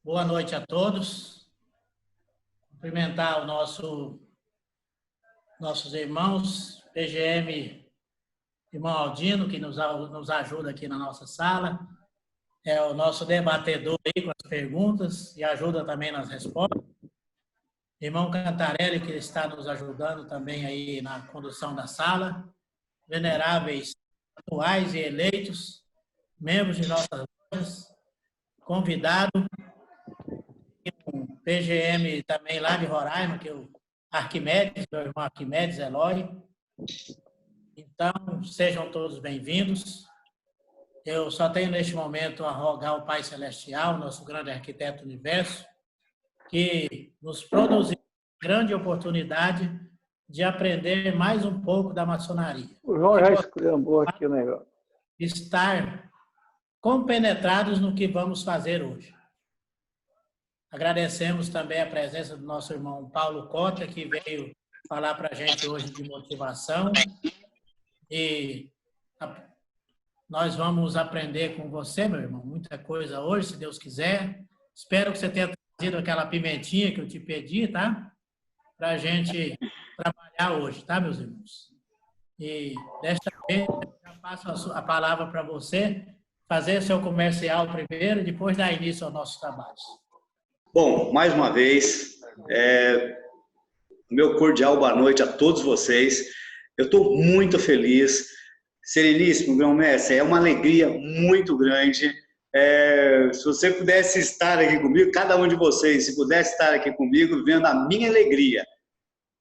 Boa noite a todos. Cumprimentar nossos irmãos, PGM, irmão Aldino, que nos ajuda aqui na nossa sala. É o nosso debatedor aí com as perguntas e ajuda também nas respostas. Irmão Cantarelli, que está nos ajudando também aí na condução da sala. Veneráveis atuais e eleitos, membros de nossas lojas, convidado, um PGM também lá de Roraima, que é o Arquimedes, meu irmão Arquimedes Eloy. Então, sejam todos bem-vindos. Eu só tenho neste momento a rogar ao Pai Celestial, nosso grande arquiteto do universo, que nos produziu a grande oportunidade de aprender mais um pouco da maçonaria. O João já esculhambou aqui o negócio. Estar compenetrados no que vamos fazer hoje. Agradecemos também a presença do nosso irmão Paulo Cota, que veio falar para a gente hoje de motivação. E nós vamos aprender com você, meu irmão, muita coisa hoje, se Deus quiser. Espero que você tenha trazido aquela pimentinha que eu te pedi, tá? Para a gente trabalhar hoje, tá, meus irmãos? E desta vez, eu já passo a palavra para você fazer seu comercial primeiro e depois dar início aos nossos trabalhos. Bom, mais uma vez, meu cordial boa noite a todos vocês. Eu estou muito feliz. Sereníssimo, grão-mestre, é uma alegria muito grande. Se você pudesse estar aqui comigo, cada um de vocês, se pudesse estar aqui comigo, vendo a minha alegria,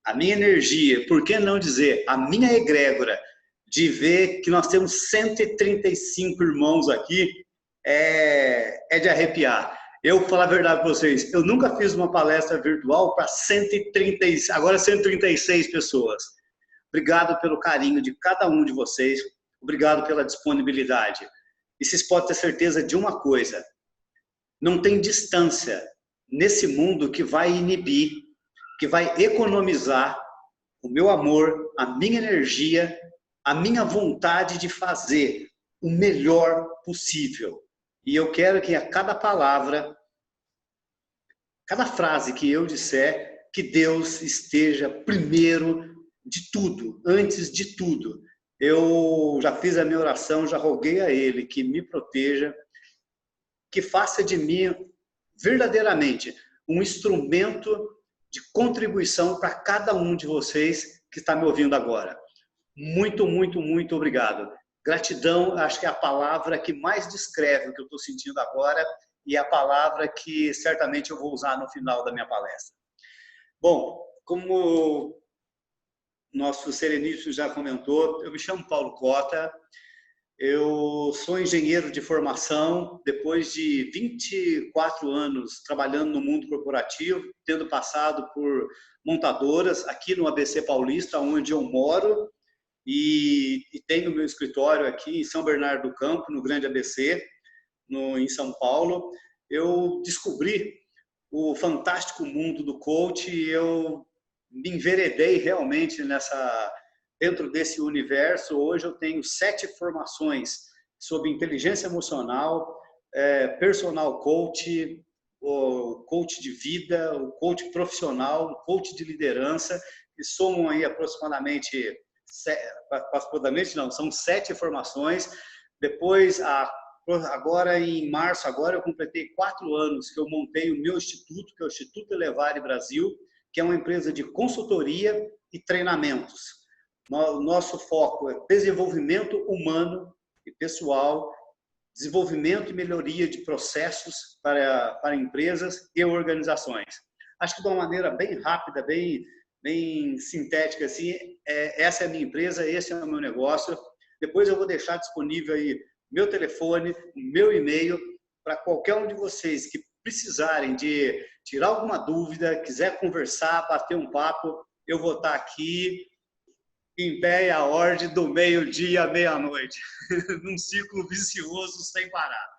a minha energia, por que não dizer, a minha egrégora, de ver que nós temos 135 irmãos aqui, é de arrepiar. Eu vou falar a verdade para vocês, eu nunca fiz uma palestra virtual para 136 pessoas. Obrigado pelo carinho de cada um de vocês, obrigado pela disponibilidade. E vocês podem ter certeza de uma coisa, não tem distância nesse mundo que vai inibir, que vai economizar o meu amor, a minha energia, a minha vontade de fazer o melhor possível. E eu quero que a cada palavra, cada frase que eu disser, que Deus esteja primeiro de tudo, antes de tudo. Eu já fiz a minha oração, já roguei a Ele que me proteja, que faça de mim verdadeiramente um instrumento de contribuição para cada um de vocês que está me ouvindo agora. Muito, muito, muito obrigado. Gratidão, acho que é a palavra que mais descreve o que eu estou sentindo agora e é a palavra que certamente eu vou usar no final da minha palestra. Bom, como nosso Sereníssimo já comentou, eu me chamo Paulo Cota, eu sou engenheiro de formação, depois de 24 anos trabalhando no mundo corporativo, tendo passado por montadoras aqui no ABC Paulista, onde eu moro, e tenho meu escritório aqui em São Bernardo do Campo, no Grande ABC, em São Paulo. Eu descobri o fantástico mundo do coach e eu me enveredei realmente dentro desse universo. Hoje eu tenho 7 formações sobre inteligência emocional, personal coach, o coach de vida, o coach profissional, o coach de liderança, que somam aí aproximadamente são 7 formações. Depois, agora em março, eu completei 4 anos que eu montei o meu instituto, que é o Instituto Elevare Brasil, que é uma empresa de consultoria e treinamentos. Nosso foco é desenvolvimento humano e pessoal, desenvolvimento e melhoria de processos para empresas e organizações. Acho que de uma maneira bem rápida, bem sintética, assim, essa é a minha empresa, esse é o meu negócio. Depois eu vou deixar disponível aí meu telefone, meu e-mail, para qualquer um de vocês que precisarem de tirar alguma dúvida, quiser conversar, bater um papo, eu vou estar aqui em pé e a ordem do meio-dia à meia-noite, num ciclo vicioso sem parar.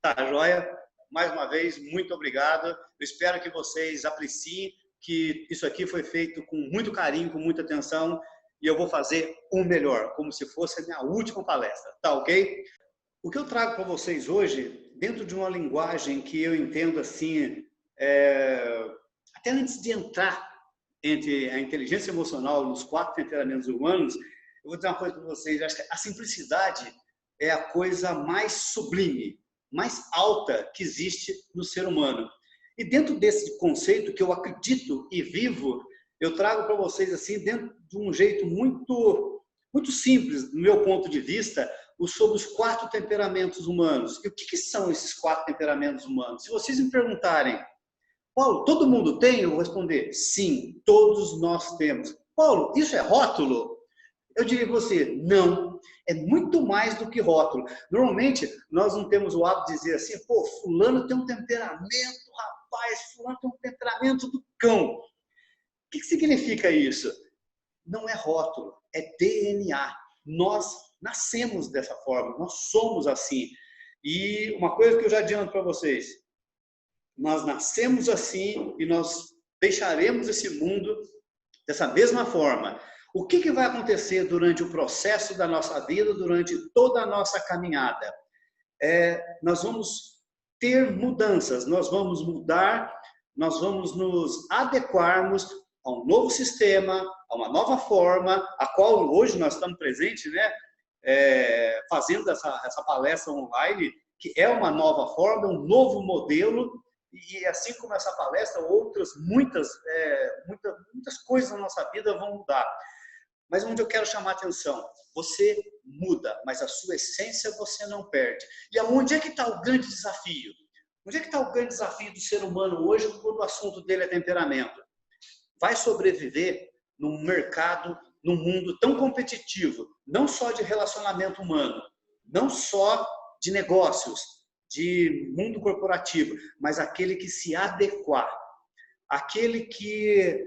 Tá, joia? Mais uma vez, muito obrigado. Eu espero que vocês apreciem, que isso aqui foi feito com muito carinho, com muita atenção, e eu vou fazer o melhor, como se fosse a minha última palestra, tá ok? O que eu trago para vocês hoje, dentro de uma linguagem que eu entendo assim, até antes de entrar entre a inteligência emocional nos 4 temperamentos humanos, eu vou dizer uma coisa para vocês, acho que a simplicidade é a coisa mais sublime, mais alta que existe no ser humano. E dentro desse conceito que eu acredito e vivo, eu trago para vocês assim, dentro de um jeito muito simples, do meu ponto de vista, sobre os 4 temperamentos humanos. E o que são esses 4 temperamentos humanos? Se vocês me perguntarem, Paulo, todo mundo tem? Eu vou responder, sim, todos nós temos. Paulo, isso é rótulo? Eu diria para você, não, é muito mais do que rótulo. Normalmente, nós não temos o hábito de dizer assim, pô, fulano tem um temperamento, rapaz, fulano tem um temperamento do cão. O que significa isso? Não é rótulo, é DNA. Nós nascemos dessa forma, nós somos assim. E uma coisa que eu já adianto para vocês, nós nascemos assim e nós deixaremos esse mundo dessa mesma forma. O que vai acontecer durante o processo da nossa vida, durante toda a nossa caminhada? Nós vamos ter mudanças, nós vamos mudar, nós vamos nos adequarmos a um novo sistema, a uma nova forma, a qual hoje nós estamos presentes, né? Fazendo essa palestra online, que é uma nova forma, um novo modelo, e assim como essa palestra, outras, muitas coisas na nossa vida vão mudar. Mas onde eu quero chamar a atenção, você muda, mas a sua essência você não perde. E aonde é que está o grande desafio? Onde é que está o grande desafio do ser humano hoje, quando o assunto dele é temperamento? Vai sobreviver num mercado, num mundo tão competitivo, não só de relacionamento humano, não só de negócios, de mundo corporativo, mas aquele que se adequar, aquele que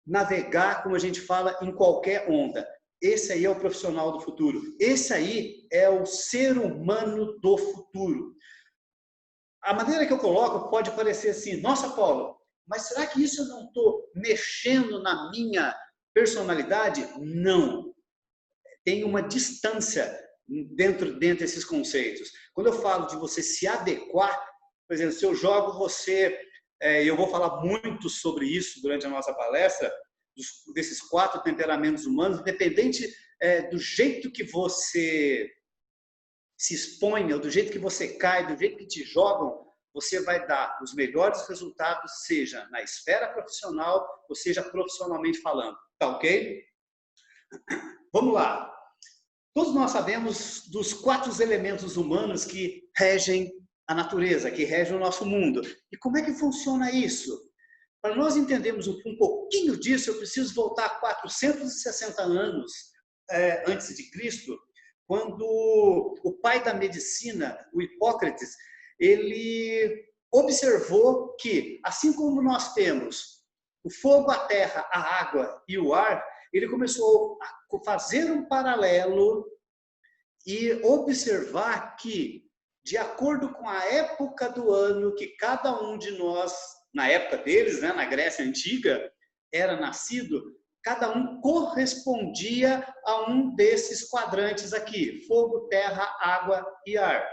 navegar, como a gente fala, em qualquer onda. Esse aí é o profissional do futuro. Esse aí é o ser humano do futuro. A maneira que eu coloco pode parecer assim, nossa, Paulo, mas será que isso eu não estou mexendo na minha personalidade? Não. Tem uma distância dentro desses conceitos. Quando eu falo de você se adequar, por exemplo, se eu jogo você, eu vou falar muito sobre isso durante a nossa palestra, desses 4 temperamentos humanos, independente do jeito que você se expõe, ou do jeito que você cai, do jeito que te jogam, você vai dar os melhores resultados, seja na esfera profissional, ou seja profissionalmente falando. Tá ok? Vamos lá. Todos nós sabemos dos 4 elementos humanos que regem a natureza, que regem o nosso mundo. E como é que funciona isso? Para nós entendermos um pouquinho disso, eu preciso voltar 460 anos antes de Cristo, quando o pai da medicina, o Hipócrates, ele observou que, assim como nós temos o fogo, a terra, a água e o ar, ele começou a fazer um paralelo e observar que, de acordo com a época do ano que cada um de nós, na época deles, né, na Grécia Antiga, era nascido, cada um correspondia a um desses quadrantes aqui, fogo, terra, água e ar.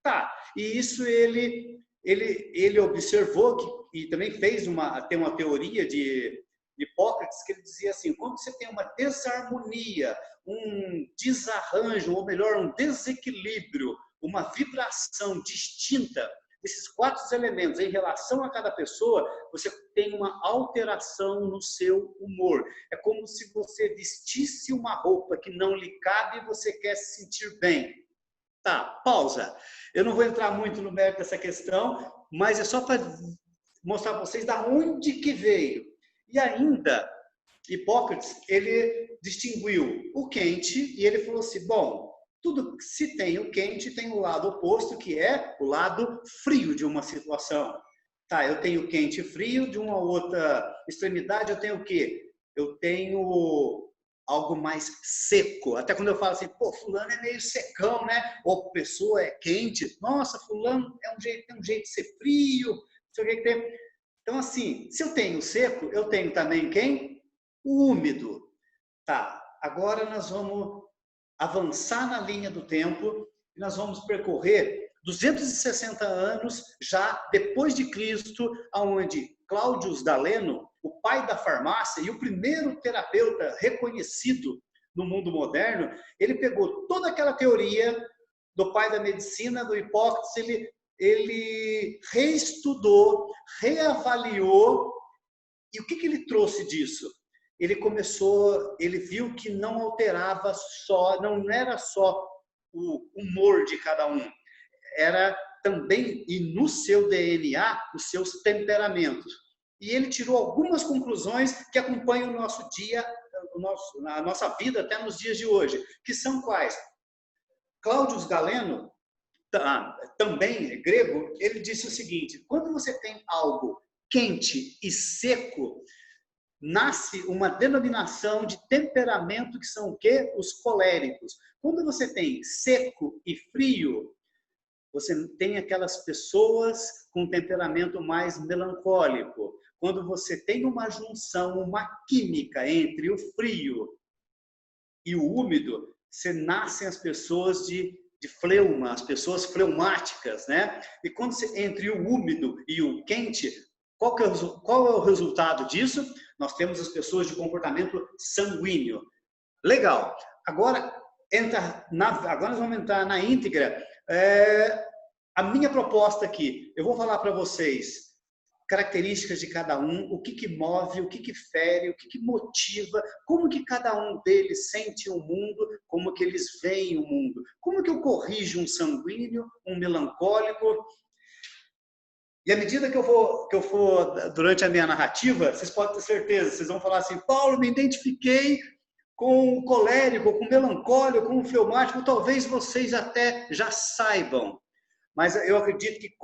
Tá, e isso ele observou, e também tem uma teoria de Hipócrates, que ele dizia assim, quando você tem uma desarmonia, um desarranjo, ou melhor, um desequilíbrio, uma vibração distinta desses 4 elementos em relação a cada pessoa, você tem uma alteração no seu humor. É como se você vestisse uma roupa que não lhe cabe e você quer se sentir bem. Tá, pausa. Eu não vou entrar muito no mérito dessa questão, mas é só para mostrar para vocês da onde que veio. E ainda, Hipócrates, ele distinguiu o quente e ele falou assim, bom, tudo se tem o quente, tem o lado oposto, que é o lado frio de uma situação. Tá, eu tenho quente e frio, de uma outra extremidade eu tenho o quê? Eu tenho algo mais seco. Até quando eu falo assim, pô, fulano é meio secão, né? Ou pessoa é quente. Nossa, fulano tem um jeito de ser frio, não sei o que tem. Então, assim, se eu tenho seco, eu tenho também quem? O úmido. Tá, agora nós vamos avançar na linha do tempo e nós vamos percorrer 260 anos já depois de Cristo, onde Cláudio Galeno, o pai da farmácia e o primeiro terapeuta reconhecido no mundo moderno, ele pegou toda aquela teoria do pai da medicina, do Hipócrates, ele reestudou, reavaliou, e o que ele trouxe disso? Ele viu que não alterava só, não era só o humor de cada um, era também, e no seu DNA, os seus temperamentos. E ele tirou algumas conclusões que acompanham o nosso dia, a nossa vida até nos dias de hoje, que são quais? Cláudio Galeno, também grego, ele disse o seguinte: quando você tem algo quente e seco, nasce uma denominação de temperamento que são o quê? Os coléricos. Quando você tem seco e frio, você tem aquelas pessoas com temperamento mais melancólico. Quando você tem uma junção, uma química entre o frio e o úmido, nascem as pessoas de fleuma, as pessoas fleumáticas, né? E quando entre o úmido e o quente, qual é o resultado disso? Nós temos as pessoas de comportamento sanguíneo. Legal. Agora nós vamos entrar na íntegra. A minha proposta aqui, eu vou falar para vocês características de cada um, o que move, o que fere, o que motiva, como que cada um deles sente o mundo, como que eles veem o mundo, como que eu corrijo um sanguíneo, um melancólico. E à medida que eu for durante a minha narrativa, vocês podem ter certeza, vocês vão falar assim: Paulo, me identifiquei com o colérico, com o melancólico, com o fleumático. Talvez vocês até já saibam, mas eu acredito que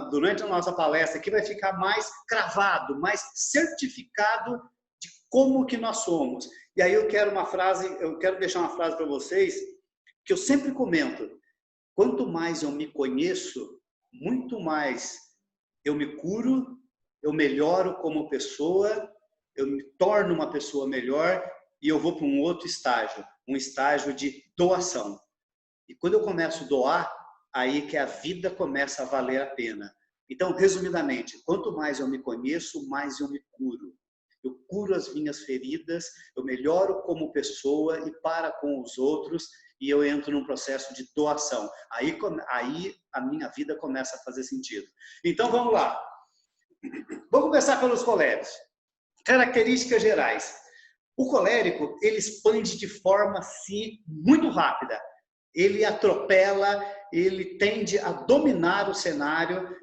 durante a nossa palestra aqui vai ficar mais cravado, mais certificado de como que nós somos. E aí eu quero deixar uma frase para vocês que eu sempre comento: quanto mais eu me conheço, muito mais eu me curo, eu melhoro como pessoa, eu me torno uma pessoa melhor e eu vou para um outro estágio, um estágio de doação. E quando eu começo a doar, aí que a vida começa a valer a pena. Então, resumidamente, quanto mais eu me conheço, mais eu me curo. Eu curo as minhas feridas, eu melhoro como pessoa e para com os outros, e eu entro num processo de doação. Aí a minha vida começa a fazer sentido. Então, vamos lá. Vamos começar pelos coléricos. Características gerais. O colérico, ele expande de forma muito rápida. Ele atropela, ele tende a dominar o cenário.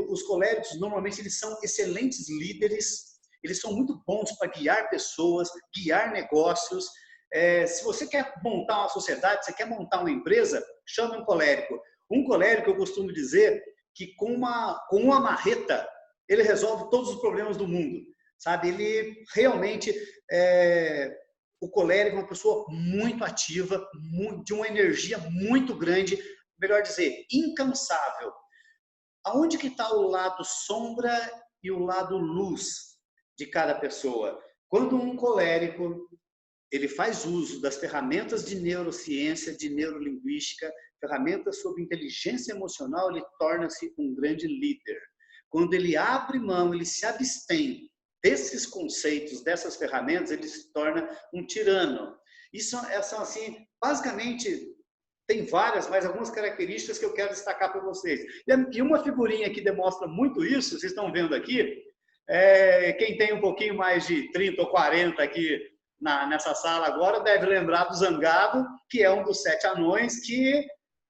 Os coléricos, normalmente, eles são excelentes líderes. Eles são muito bons para guiar pessoas, guiar negócios. Se você quer montar uma sociedade, você quer montar uma empresa, chame um colérico. Um colérico, eu costumo dizer, que com uma marreta, ele resolve todos os problemas do mundo. Sabe? Ele realmente... O colérico é uma pessoa muito ativa, de uma energia muito grande, melhor dizer, incansável. Aonde que está o lado sombra e o lado luz de cada pessoa? Quando um colérico ele faz uso das ferramentas de neurociência, de neurolinguística, ferramentas sobre inteligência emocional, ele torna-se um grande líder. Quando ele abre mão, ele se abstém desses conceitos, dessas ferramentas, ele se torna um tirano. Isso são assim, basicamente, tem várias, mas algumas características que eu quero destacar para vocês. E uma figurinha que demonstra muito isso, vocês estão vendo aqui, quem tem um pouquinho mais de 30 ou 40 aqui nessa sala agora, deve lembrar do Zangado, que é um dos 7 anões, que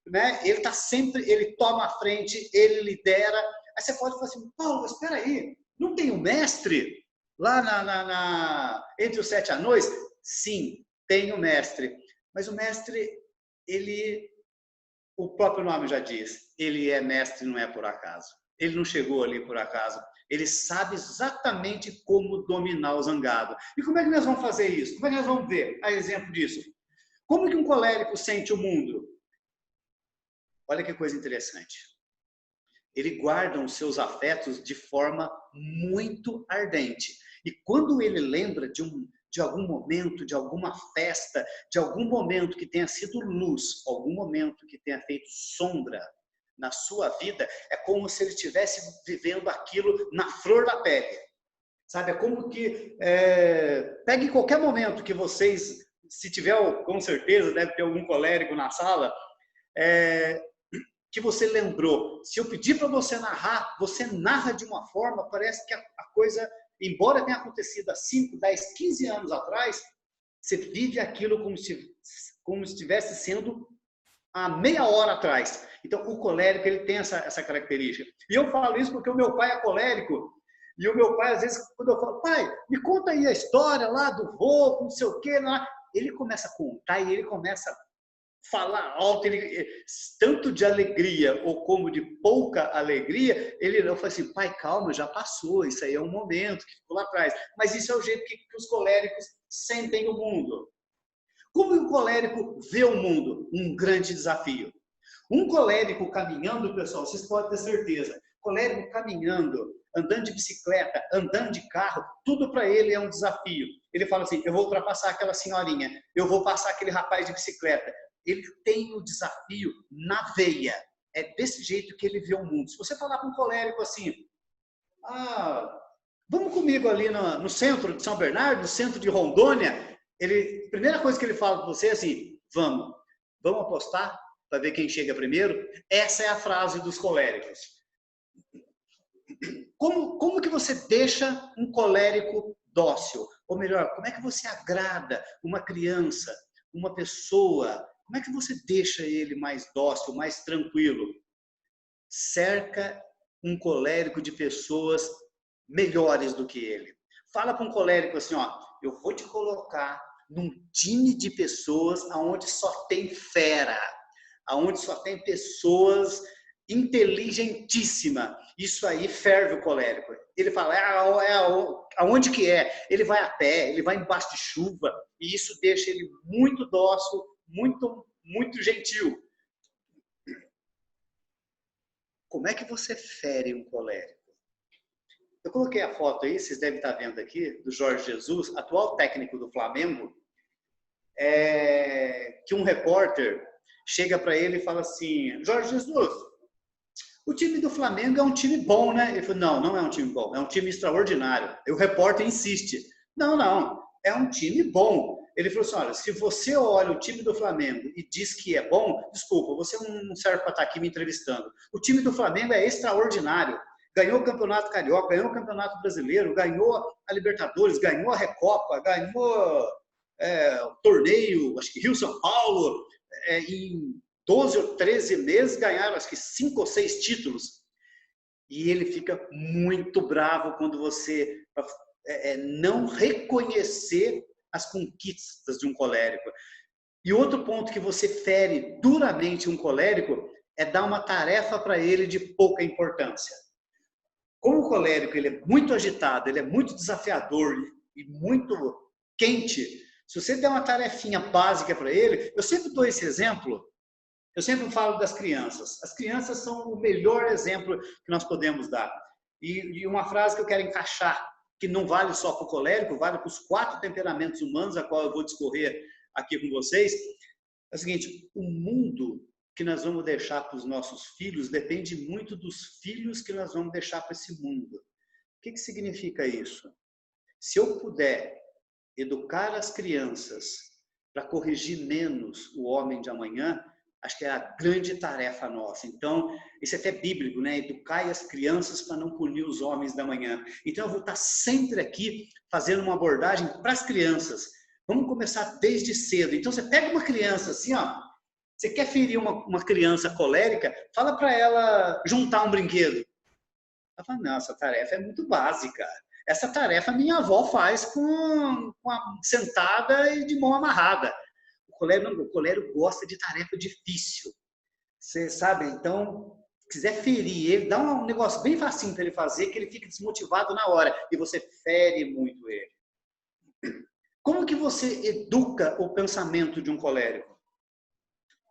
né, ele está sempre, ele toma a frente, ele lidera. Aí você pode falar assim: Paulo, mas espera aí, não tem um mestre lá entre os 7 anões? Sim, tem o mestre. Mas o mestre, o próprio nome já diz, ele é mestre, não é por acaso. Ele não chegou ali por acaso. Ele sabe exatamente como dominar o Zangado. E como é que nós vamos fazer isso? Como é que nós vamos ver a exemplo disso? Como que um colérico sente o mundo? Olha que coisa interessante. Ele guarda os seus afetos de forma muito ardente. E quando ele lembra de de algum momento, de alguma festa, de algum momento que tenha sido luz, algum momento que tenha feito sombra na sua vida, é como se ele estivesse vivendo aquilo na flor da pele. Sabe, é como que, pegue qualquer momento que vocês, se tiver, com certeza, deve ter algum colérico na sala, que você lembrou. Se eu pedir para você narrar, você narra de uma forma, parece que a coisa, embora tenha acontecido há 5, 10, 15 anos atrás, você vive aquilo como se estivesse sendo há meia hora atrás. Então, o colérico, ele tem essa característica. E eu falo isso porque o meu pai é colérico. E o meu pai, às vezes, quando eu falo, pai, me conta aí a história lá do vô, não sei o quê, lá, ele começa a contar e ele começa a falar alto, tanto de alegria ou como de pouca alegria, eu falo assim, pai, calma, já passou, isso aí é um momento que ficou lá atrás. Mas isso é o jeito que os coléricos sentem o mundo. Como o colérico vê o mundo? Um grande desafio. Um colérico caminhando, pessoal, vocês podem ter certeza, colérico caminhando, andando de bicicleta, andando de carro, tudo para ele é um desafio. Ele fala assim, eu vou ultrapassar aquela senhorinha, eu vou passar aquele rapaz de bicicleta. Ele tem o desafio na veia. É desse jeito que ele vê o mundo. Se você falar com um colérico assim, vamos comigo ali no centro de São Bernardo, no centro de Rondônia, a primeira coisa que ele fala para você é assim, vamos apostar para ver quem chega primeiro? Essa é a frase dos coléricos. Como que você deixa um colérico dócil? Ou melhor, como é que você agrada uma criança, uma pessoa? Como é que você deixa ele mais dócil, mais tranquilo? Cerca um colérico de pessoas melhores do que ele. Fala para um colérico assim, eu vou te colocar num time de pessoas onde só tem fera, onde só tem pessoas inteligentíssimas. Isso aí ferve o colérico. Ele fala, aonde que é? Ele vai a pé, ele vai embaixo de chuva, e isso deixa ele muito dócil, muito, muito gentil. Como é que você fere um colérico? Eu coloquei a foto aí, vocês devem estar vendo aqui, do Jorge Jesus, atual técnico do Flamengo, que um repórter chega para ele e fala assim, Jorge Jesus, o time do Flamengo é um time bom, né? Ele falou, não é um time bom, é um time extraordinário. E o repórter insiste, não, é um time bom. Ele falou assim, olha, se você olha o time do Flamengo e diz que é bom, desculpa, você não serve para estar aqui me entrevistando. O time do Flamengo é extraordinário. Ganhou o Campeonato Carioca, ganhou o Campeonato Brasileiro, ganhou a Libertadores, ganhou a Recopa, ganhou o torneio, acho que Rio-São Paulo, em 12 ou 13 meses ganharam, acho que 5 ou 6 títulos. E ele fica muito bravo quando você não reconhecer as conquistas de um colérico. E outro ponto que você fere duramente um colérico é dar uma tarefa para ele de pouca importância. Como o colérico ele é muito agitado, ele é muito desafiador e muito quente, se você der uma tarefinha básica para ele, eu sempre dou esse exemplo, eu sempre falo das crianças. As crianças são o melhor exemplo que nós podemos dar. E uma frase que eu quero encaixar, que não vale só para o colérico, vale para os 4 temperamentos humanos, a qual eu vou discorrer aqui com vocês, é o seguinte, o mundo que nós vamos deixar para os nossos filhos depende muito dos filhos que nós vamos deixar para esse mundo. O que significa isso? Se eu puder educar as crianças para corrigir menos o homem de amanhã, acho que é a grande tarefa nossa. Então, isso é até bíblico, né? Educai as crianças para não punir os homens da manhã. Então, eu vou estar sempre aqui fazendo uma abordagem para as crianças. Vamos começar desde cedo. Então, você pega uma criança assim, você quer ferir uma criança colérica, fala para ela juntar um brinquedo. Ela fala, não, essa tarefa é muito básica. Essa tarefa minha avó faz com a sentada e de mão amarrada. O colérico gosta de tarefa difícil. Você sabe, então, se quiser ferir ele, dá um negócio bem facinho para ele fazer, que ele fica desmotivado na hora. E você fere muito ele. Como que você educa o pensamento de um colérico?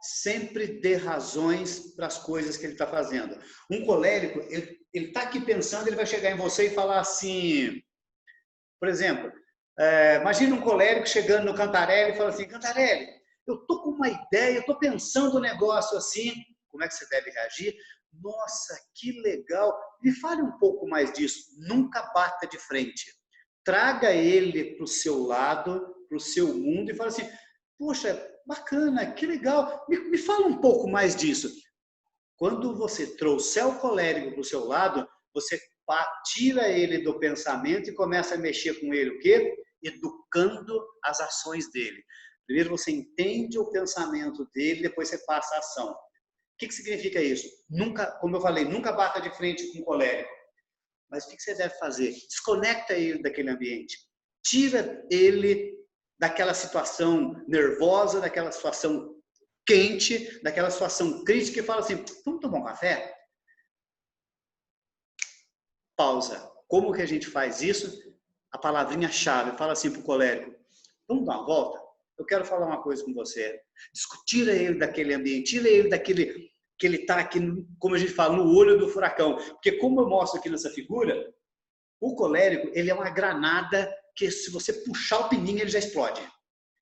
Sempre dê razões para as coisas que ele está fazendo. Um colérico, ele está aqui pensando, ele vai chegar em você e falar assim, por exemplo, Imagina um colérico chegando no Cantarelli e fala assim, Cantarelli, eu tô com uma ideia, eu tô pensando um negócio assim, como é que você deve reagir? Nossa, que legal! Me fale um pouco mais disso. Nunca bata de frente. Traga ele para o seu lado, para o seu mundo e fala assim, poxa, bacana, que legal, me fala um pouco mais disso. Quando você trouxer o colérico para o seu lado, você tira ele do pensamento e começa a mexer com ele o quê? Educando as ações dele. Primeiro você entende o pensamento dele, depois você passa a ação. O que significa isso? Nunca, como eu falei, nunca bata de frente com o colérico. Mas o que você deve fazer? Desconecta ele daquele ambiente. Tira ele daquela situação nervosa, daquela situação quente, daquela situação crítica e fala assim, vamos tomar um café? Pausa. Como que a gente faz isso? A palavrinha-chave, fala assim para o colérico, vamos dar uma volta? Eu quero falar uma coisa com você. Tira ele daquele ambiente, tira ele daquele que ele está aqui, como a gente fala, no olho do furacão. Porque como eu mostro aqui nessa figura, o colérico, ele é uma granada que se você puxar o pininho, ele já explode.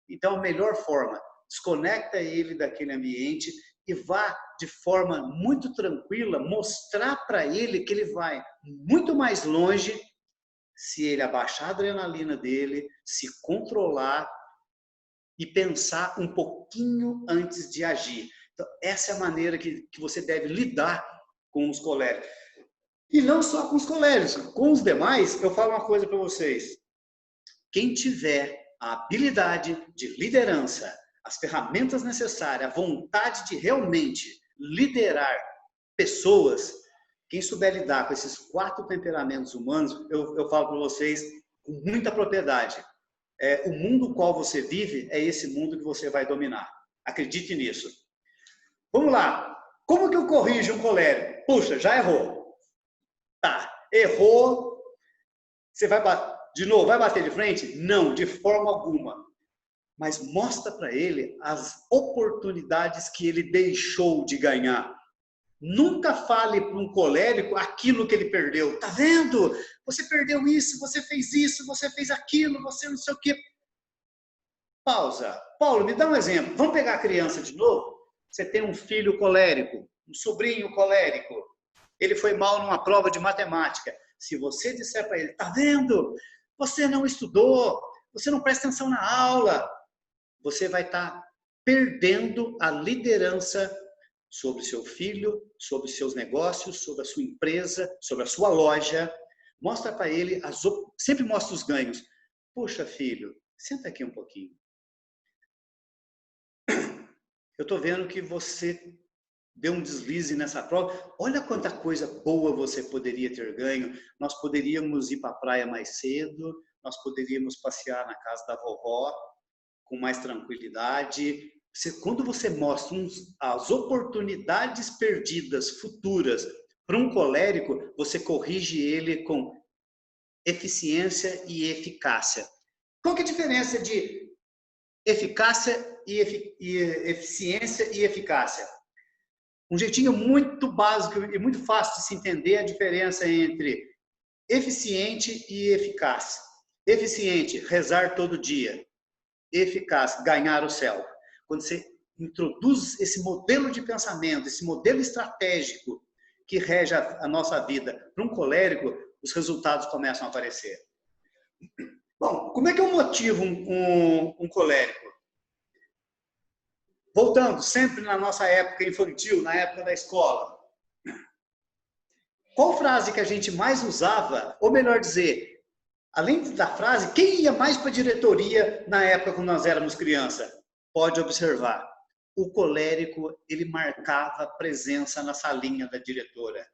Então, a melhor forma, desconecta ele daquele ambiente e vá de forma muito tranquila mostrar para ele que ele vai muito mais longe se ele abaixar a adrenalina dele, se controlar e pensar um pouquinho antes de agir. Então, essa é a maneira que você deve lidar com os coléricos. E não só com os coléricos, com os demais, eu falo uma coisa para vocês. Quem tiver a habilidade de liderança, as ferramentas necessárias, a vontade de realmente liderar pessoas, quem souber lidar com esses 4 temperamentos humanos, eu falo para vocês com muita propriedade. O mundo no qual você vive é esse mundo que você vai dominar. Acredite nisso. Vamos lá. Como que eu corrijo um colérico? Puxa, já errou. Tá, errou. Você vai bater de novo? Vai bater de frente? Não, de forma alguma. Mas mostra para ele as oportunidades que ele deixou de ganhar. Nunca fale para um colérico aquilo que ele perdeu. Tá vendo? Você perdeu isso, você fez aquilo, você não sei o quê. Pausa. Paulo, me dá um exemplo. Vamos pegar a criança de novo? Você tem um filho colérico, um sobrinho colérico. Ele foi mal numa prova de matemática. Se você disser para ele, tá vendo? Você não estudou, você não presta atenção na aula. Você vai estar perdendo a liderança sobre seu filho, sobre seus negócios, sobre a sua empresa, sobre a sua loja. Mostra para ele, sempre mostra os ganhos. Poxa, filho, senta aqui um pouquinho. Eu estou vendo que você deu um deslize nessa prova. Olha quanta coisa boa você poderia ter ganho. Nós poderíamos ir para a praia mais cedo, nós poderíamos passear na casa da vovó com mais tranquilidade. Quando você mostra as oportunidades perdidas futuras para um colérico, você corrige ele com eficiência e eficácia. Qual que é a diferença de eficácia e eficiência e eficácia? Um jeitinho muito básico e muito fácil de se entender a diferença entre eficiente e eficaz. Eficiente, rezar todo dia. Eficaz, ganhar o céu. Quando você introduz esse modelo de pensamento, esse modelo estratégico que rege a nossa vida para um colérico, os resultados começam a aparecer. Bom, como é que eu motivo um colérico? Voltando sempre na nossa época infantil, na época da escola. Qual frase que a gente mais usava, ou melhor dizer, além da frase, quem ia mais para a diretoria na época quando nós éramos criança? Pode observar. O colérico, ele marcava presença na salinha da diretora.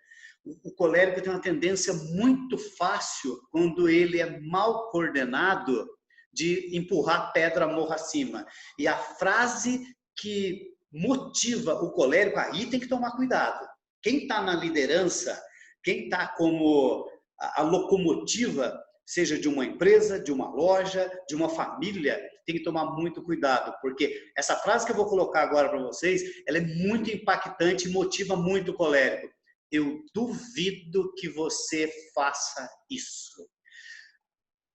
O colérico tem uma tendência muito fácil, quando ele é mal coordenado, de empurrar pedra morro acima. E a frase que motiva o colérico, aí tem que tomar cuidado. Quem está na liderança, quem está como a locomotiva, seja de uma empresa, de uma loja, de uma família, tem que tomar muito cuidado, porque essa frase que eu vou colocar agora para vocês, ela é muito impactante e motiva muito o colérico. Eu duvido que você faça isso.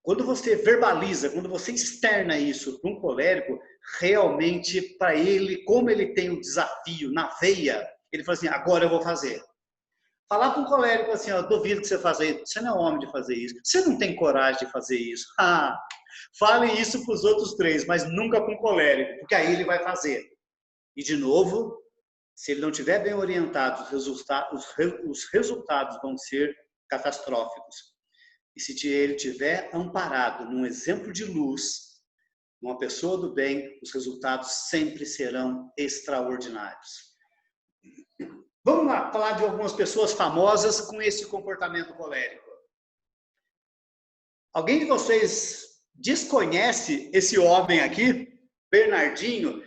quando você verbaliza, quando você externa isso para um colérico, realmente para ele, como ele tem um desafio na veia, ele fala assim, agora eu vou fazer. Falar para um colérico assim, ó, duvido que você faça isso, você não é homem de fazer isso, você não tem coragem de fazer isso. Fale isso para os outros 3, mas nunca com o colérico, porque aí ele vai fazer. E de novo, se ele não estiver bem orientado, os resultados vão ser catastróficos. E se ele estiver amparado num exemplo de luz, uma pessoa do bem, os resultados sempre serão extraordinários. Vamos lá, falar de algumas pessoas famosas com esse comportamento colérico. Alguém de vocês desconhece esse homem aqui? Bernardinho,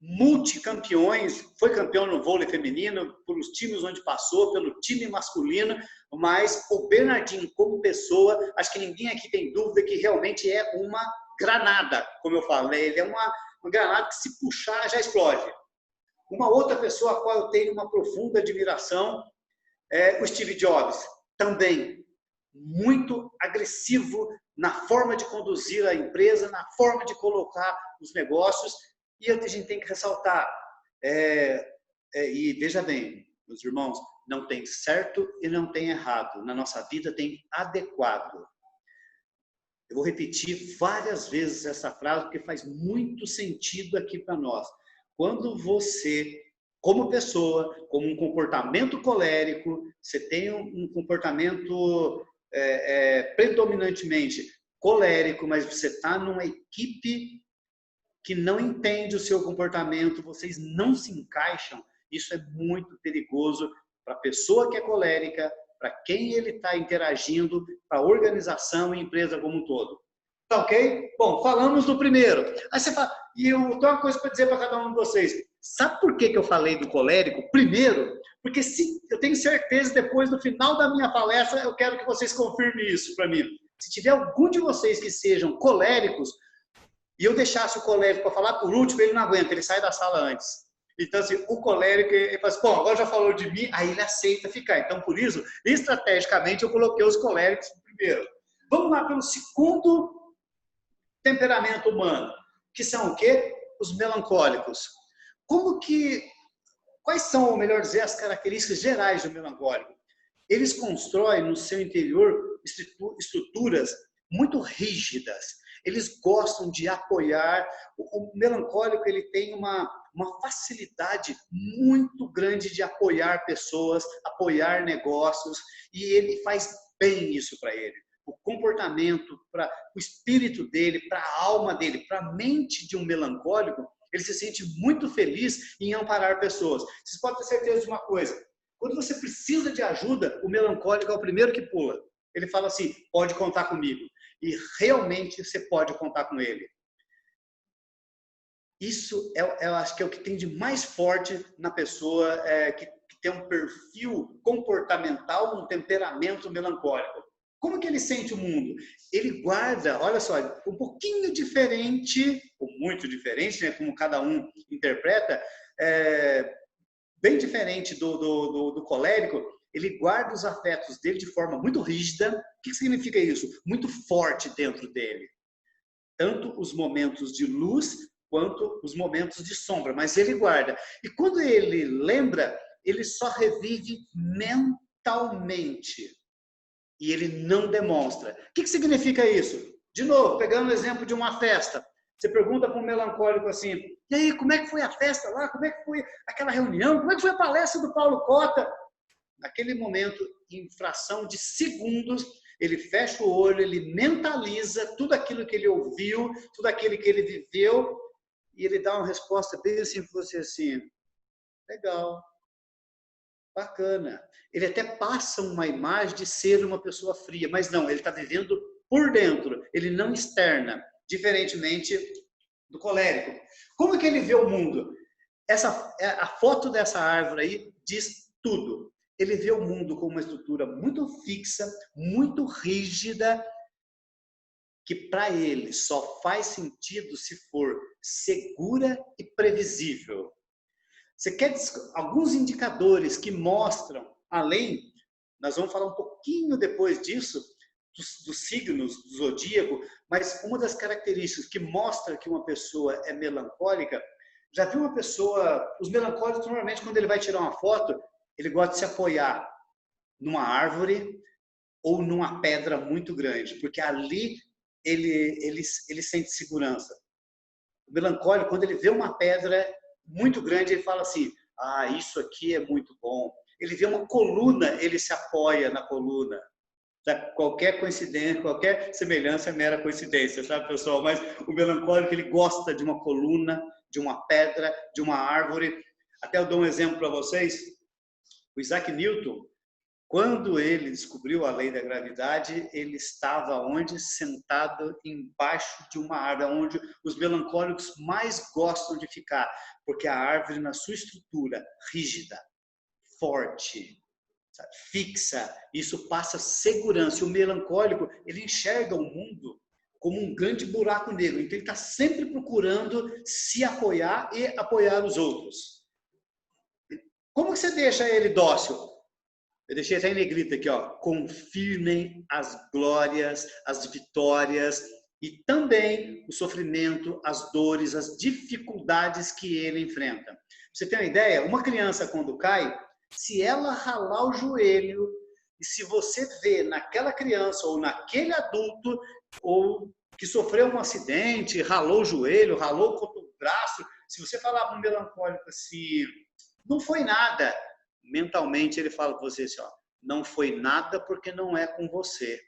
multicampeões, foi campeão no vôlei feminino, pelos times onde passou, pelo time masculino, mas o Bernardinho, como pessoa, acho que ninguém aqui tem dúvida que realmente é uma granada, como eu falei, ele é uma granada que se puxar já explode. Uma outra pessoa a qual eu tenho uma profunda admiração é o Steve Jobs, também muito agressivo na forma de conduzir a empresa, na forma de colocar os negócios, e a gente tem que ressaltar, e veja bem, meus irmãos, não tem certo e não tem errado. Na nossa vida tem adequado. Eu vou repetir várias vezes essa frase, porque faz muito sentido aqui para nós. Quando você, como pessoa, como um comportamento colérico, você tem um comportamento predominantemente colérico, mas você está numa equipe que não entende o seu comportamento, vocês não se encaixam, isso é muito perigoso para a pessoa que é colérica, para quem ele está interagindo, para a organização e empresa como um todo. Tá ok? Bom, falamos do primeiro. Aí você fala, e eu tenho uma coisa para dizer para cada um de vocês. Sabe por que eu falei do colérico? Primeiro, porque eu tenho certeza, depois no final da minha palestra, eu quero que vocês confirmem isso para mim. Se tiver algum de vocês que sejam coléricos, e eu deixasse o colérico para falar por último, ele não aguenta, ele sai da sala antes. Então, assim, o colérico, ele fala assim, bom, agora já falou de mim, aí ele aceita ficar. Então, por isso, estrategicamente, eu coloquei os coléricos primeiro. Vamos lá pelo segundo temperamento humano, que são o quê? Os melancólicos. Quais são, ou melhor dizer, as características gerais do melancólico? Eles constroem no seu interior estruturas muito rígidas. Eles gostam de apoiar. O melancólico, ele tem uma facilidade muito grande de apoiar pessoas, apoiar negócios, e ele faz bem isso para ele. O comportamento, para o espírito dele, para a alma dele, para a mente de um melancólico, ele se sente muito feliz em amparar pessoas. Vocês podem ter certeza de uma coisa, quando você precisa de ajuda, o melancólico é o primeiro que pula. Ele fala assim, pode contar comigo. E realmente você pode contar com ele. Isso eu acho que é o que tem de mais forte na pessoa que tem um perfil comportamental, um temperamento melancólico. Como que ele sente o mundo? Ele guarda, olha só, um pouquinho diferente, ou muito diferente, né, como cada um interpreta, bem diferente do colérico, ele guarda os afetos dele de forma muito rígida. O que significa isso? Muito forte dentro dele. Tanto os momentos de luz, quanto os momentos de sombra, mas ele guarda. E quando ele lembra, ele só revive mentalmente. E ele não demonstra. O que significa isso? De novo, pegando o exemplo de uma festa. Você pergunta para um melancólico assim, e aí, como é que foi a festa lá? Como é que foi aquela reunião? Como é que foi a palestra do Paulo Cota? Naquele momento, em fração de segundos, ele fecha o olho, ele mentaliza tudo aquilo que ele ouviu, tudo aquilo que ele viveu, e ele dá uma resposta bem assim para você, assim, legal, bacana. Ele até passa uma imagem de ser uma pessoa fria, mas não, ele está vivendo por dentro, ele não externa, diferentemente do colérico. Como que ele vê o mundo? A foto dessa árvore aí diz tudo. Ele vê o mundo como uma estrutura muito fixa, muito rígida, que para ele só faz sentido se for segura e previsível. Você quer alguns indicadores que mostram, além, nós vamos falar um pouquinho depois disso, dos signos do zodíaco, mas uma das características que mostra que uma pessoa é melancólica, já viu uma pessoa, os melancólicos normalmente quando ele vai tirar uma foto, ele gosta de se apoiar numa árvore ou numa pedra muito grande, porque ali ele sente segurança. O melancólico, quando ele vê uma pedra muito grande, ele fala assim, ah, isso aqui é muito bom. Ele vê uma coluna, ele se apoia na coluna. Qualquer coincidência, qualquer semelhança é mera coincidência, sabe, pessoal? Mas o melancólico, ele gosta de uma coluna, de uma pedra, de uma árvore. Até eu dou um exemplo para vocês. O Isaac Newton, quando ele descobriu a lei da gravidade, ele estava onde? Sentado embaixo de uma árvore, onde os melancólicos mais gostam de ficar, porque a árvore, na sua estrutura rígida, forte, sabe, fixa, isso passa segurança. E o melancólico, ele enxerga o mundo como um grande buraco negro, então ele está sempre procurando se apoiar e apoiar os outros. Como que você deixa ele dócil? Eu deixei até em negrita aqui, ó. Confirmem as glórias, as vitórias e também o sofrimento, as dores, as dificuldades que ele enfrenta. Pra você ter uma ideia, uma criança quando cai, se ela ralar o joelho e se você vê naquela criança ou naquele adulto ou que sofreu um acidente, ralou o joelho, ralou o braço, se você falar para um melancólico assim, não foi nada, mentalmente ele fala para você assim, ó, não foi nada porque não é com você.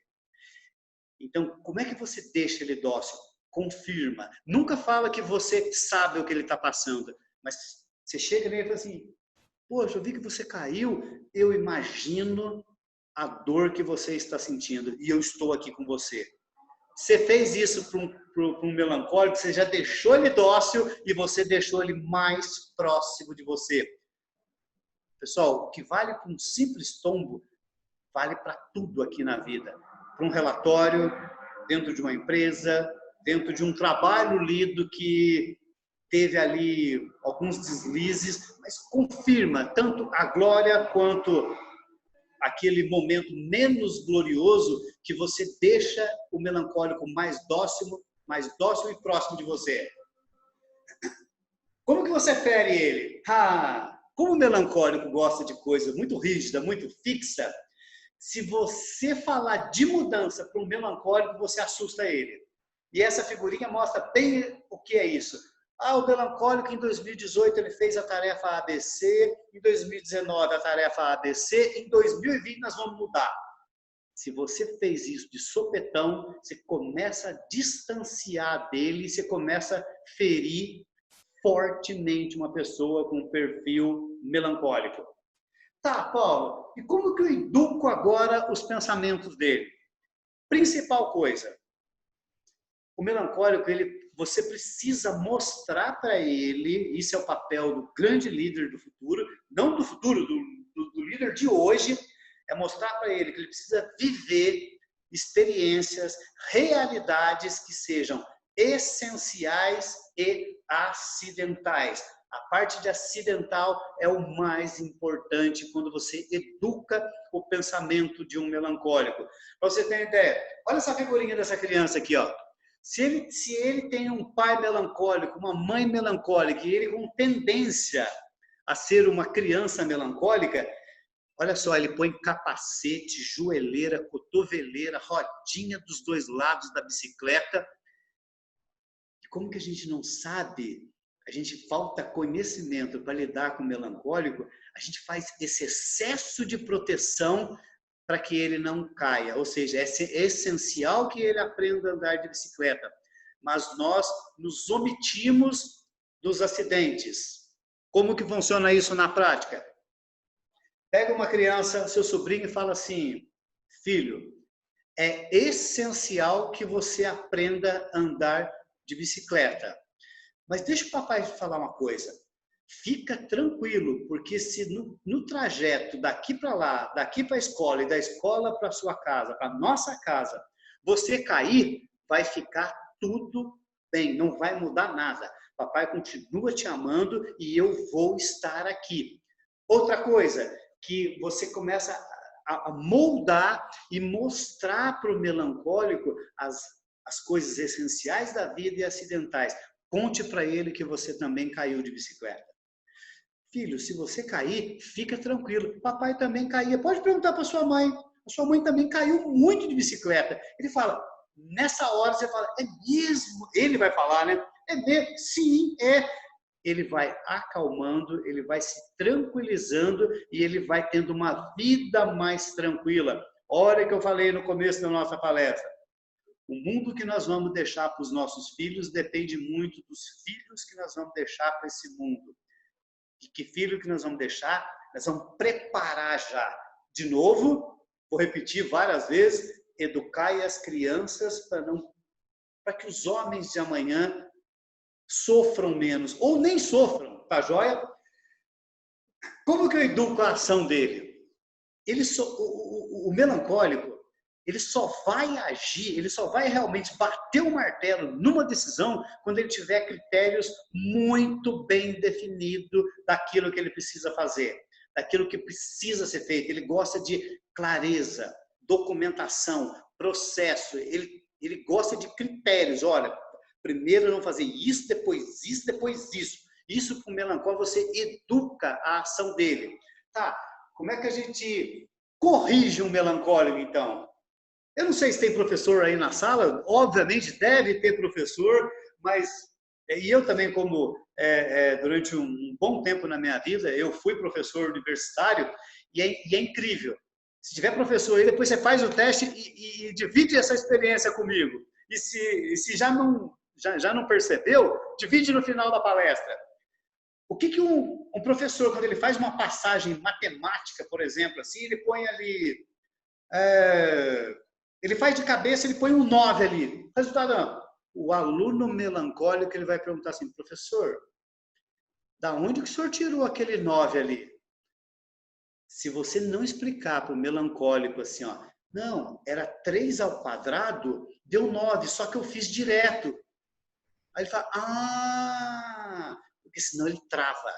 Então, como é que você deixa ele dócil? Confirma. Nunca fala que você sabe o que ele está passando, mas você chega nele e fala assim, poxa, eu vi que você caiu, eu imagino a dor que você está sentindo e eu estou aqui com você. Você fez isso para um melancólico, você já deixou ele dócil e você deixou ele mais próximo de você. Pessoal, o que vale para um simples tombo, vale para tudo aqui na vida. Para um relatório, dentro de uma empresa, dentro de um trabalho lido que teve ali alguns deslizes, mas confirma tanto a glória quanto aquele momento menos glorioso que você deixa o melancólico mais dócil e próximo de você. Como que você fere ele? Como o melancólico gosta de coisa muito rígida, muito fixa, se você falar de mudança para um melancólico, você assusta ele. E essa figurinha mostra bem o que é isso. O melancólico em 2018 ele fez a tarefa ABC, em 2019 a tarefa ABC, em 2020 nós vamos mudar. Se você fez isso de sopetão, você começa a distanciar dele, você começa a ferir fortemente uma pessoa com um perfil melancólico. Tá, Paulo, e como que eu educo agora os pensamentos dele? Principal coisa, o melancólico, você precisa mostrar para ele, isso é o papel do grande líder do futuro, não do futuro, do líder de hoje, é mostrar para ele que ele precisa viver experiências, realidades que sejam essenciais e acidentais. A parte de acidental é o mais importante quando você educa o pensamento de um melancólico. Para você ter uma ideia, olha essa figurinha dessa criança aqui, ó. Se ele tem um pai melancólico, uma mãe melancólica, e ele com tendência a ser uma criança melancólica, olha só, ele põe capacete, joelheira, cotoveleira, rodinha dos dois lados da bicicleta. E como que a gente não sabe? A gente falta conhecimento para lidar com o melancólico, a gente faz esse excesso de proteção para que ele não caia. Ou seja, é essencial que ele aprenda a andar de bicicleta, mas nós nos omitimos dos acidentes. Como que funciona isso na prática? Pega uma criança, seu sobrinho, e fala assim, filho, é essencial que você aprenda a andar de bicicleta. Mas deixa o papai falar uma coisa. Fica tranquilo, porque se no trajeto daqui para lá, daqui para a escola e da escola para a sua casa, para a nossa casa, você cair, vai ficar tudo bem, não vai mudar nada. Papai continua te amando e eu vou estar aqui. Outra coisa que você começa a moldar e mostrar para o melancólico as coisas essenciais da vida e acidentais. Conte para ele que você também caiu de bicicleta. Filho, se você cair, fica tranquilo. Papai também caía. Pode perguntar para sua mãe. A sua mãe também caiu muito de bicicleta. Ele fala, nessa hora você fala, é mesmo? Ele vai falar, né? É mesmo? Sim, é. Ele vai acalmando, ele vai se tranquilizando e ele vai tendo uma vida mais tranquila. Hora que eu falei no começo da nossa palestra. O mundo que nós vamos deixar para os nossos filhos depende muito dos filhos que nós vamos deixar para esse mundo. E que filho que nós vamos deixar? Nós vamos preparar já. De novo, vou repetir várias vezes, educai as crianças para que os homens de amanhã sofram menos, ou nem sofram, tá joia? Como que eu educo a ação dele? O melancólico, ele só vai agir, ele só vai realmente bater o martelo numa decisão quando ele tiver critérios muito bem definidos daquilo que ele precisa fazer, daquilo que precisa ser feito. Ele gosta de clareza, documentação, processo, ele gosta de critérios. Olha, primeiro eu vou fazer isso, depois isso, depois isso. Isso com o melancólico, você educa a ação dele. Tá, como é que a gente corrige um melancólico, então? Eu não sei se tem professor aí na sala, obviamente deve ter professor, mas, e eu também como durante um bom tempo na minha vida, eu fui professor universitário, e é incrível. Se tiver professor aí, depois você faz o teste e divide essa experiência comigo. E se já não percebeu, divide no final da palestra. O que um professor, quando ele faz uma passagem matemática, por exemplo, assim, ele põe ali... ele faz de cabeça, ele põe um 9 ali. Resultado, não. O aluno melancólico, ele vai perguntar assim, professor, da onde que o senhor tirou aquele 9 ali? Se você não explicar para o melancólico assim, ó, não, era 3 ao quadrado, deu 9, só que eu fiz direto. Aí ele fala, porque senão ele trava.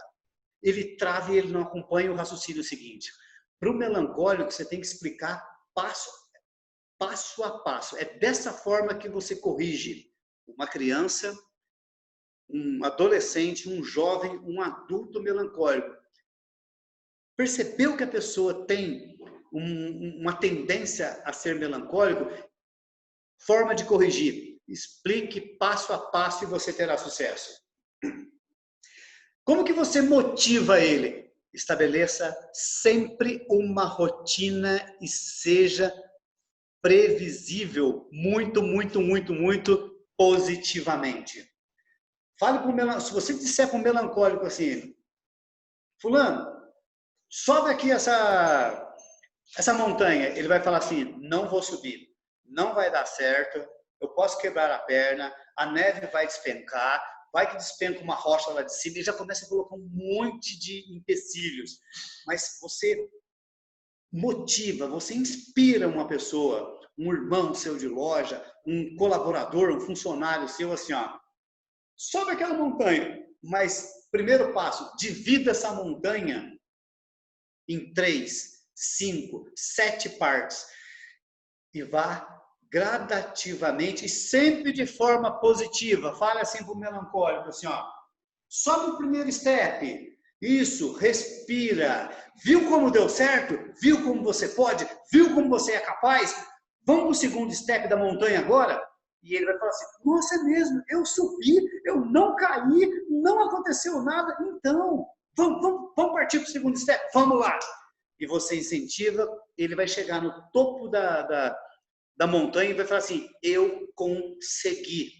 Ele trava e ele não acompanha o raciocínio seguinte. Para o melancólico, você tem que explicar passo a passo. É dessa forma que você corrige uma criança, um adolescente, um jovem, um adulto melancólico. Percebeu que a pessoa tem uma tendência a ser melancólico? Forma de corrigir. Explique passo a passo e você terá sucesso. Como que você motiva ele? Estabeleça sempre uma rotina e seja previsível muito, muito, muito, muito positivamente. Fale para o melancólico. Se você disser para o melancólico assim, fulano, sobe aqui essa montanha. Ele vai falar assim, não vou subir, não vai dar certo, eu posso quebrar a perna, a neve vai despencar, vai que despenca uma rocha lá de cima, e já começa a colocar um monte de empecilhos. Mas você motiva, você inspira uma pessoa, um irmão seu de loja, um colaborador, um funcionário seu, assim, ó, sobe aquela montanha, mas primeiro passo, divida essa montanha em 3, 5, 7 partes e vá gradativamente e sempre de forma positiva. Fale assim para o melancólico, assim, ó, sobe o primeiro step, isso, respira, viu como deu certo? Viu como você pode? Viu como você é capaz? Vamos para o segundo step da montanha agora? E ele vai falar assim, nossa, é mesmo, eu subi, eu não caí, não aconteceu nada, então, vamos partir para o segundo step, vamos lá. E você incentiva, ele vai chegar no topo da montanha e vai falar assim, eu consegui.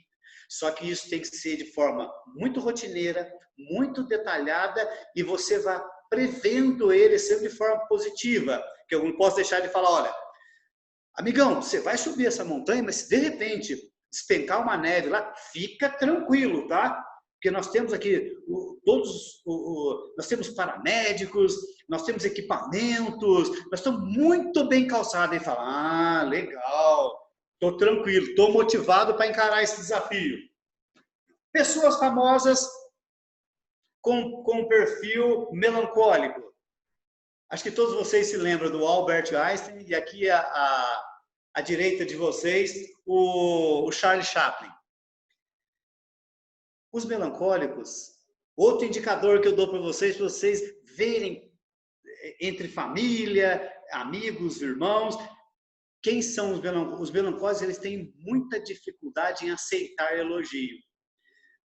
Só que isso tem que ser de forma muito rotineira, muito detalhada, e você vai prevendo ele sempre de forma positiva. Que eu não posso deixar de falar, olha, amigão, você vai subir essa montanha, mas se de repente despencar uma neve lá, fica tranquilo, tá? Porque nós temos aqui nós temos paramédicos, nós temos equipamentos, nós estamos muito bem calçados. E fala, legal, estou tranquilo, estou motivado para encarar esse desafio. Pessoas famosas com perfil melancólico. Acho que todos vocês se lembram do Albert Einstein e aqui à direita de vocês o Charlie Chaplin. Os melancólicos, outro indicador que eu dou para vocês verem entre família, amigos, irmãos, quem são os melancólicos? Os melancólicos, eles têm muita dificuldade em aceitar elogio.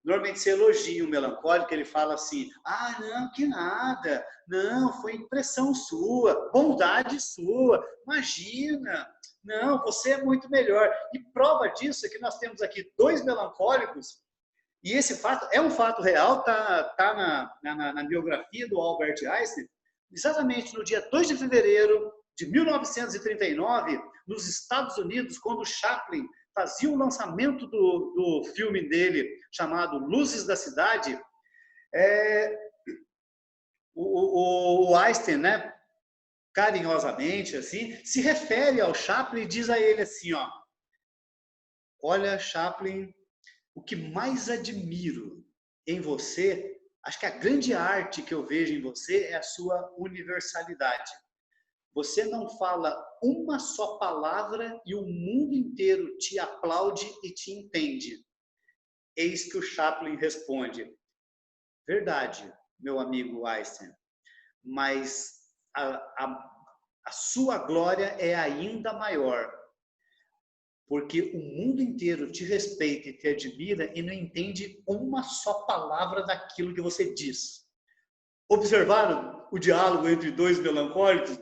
Normalmente, se elogia um melancólico, ele fala assim, ah, não, que nada, não, foi impressão sua, bondade sua, imagina, não, você é muito melhor. E prova disso é que nós temos aqui 2 melancólicos, e esse fato é um fato real, tá na biografia do Albert Einstein, exatamente no dia 2 de fevereiro de 1939, nos Estados Unidos, quando Chaplin fazia o lançamento do filme dele, chamado Luzes da Cidade, o Einstein, né, carinhosamente, assim, se refere ao Chaplin e diz a ele assim, ó, olha, Chaplin, o que mais admiro em você, acho que a grande arte que eu vejo em você é a sua universalidade. Você não fala uma só palavra e o mundo inteiro te aplaude e te entende. Eis que o Chaplin responde, verdade, meu amigo Einstein, mas a sua glória é ainda maior, porque o mundo inteiro te respeita e te admira e não entende uma só palavra daquilo que você diz. Observaram o diálogo entre 2 melancólicos?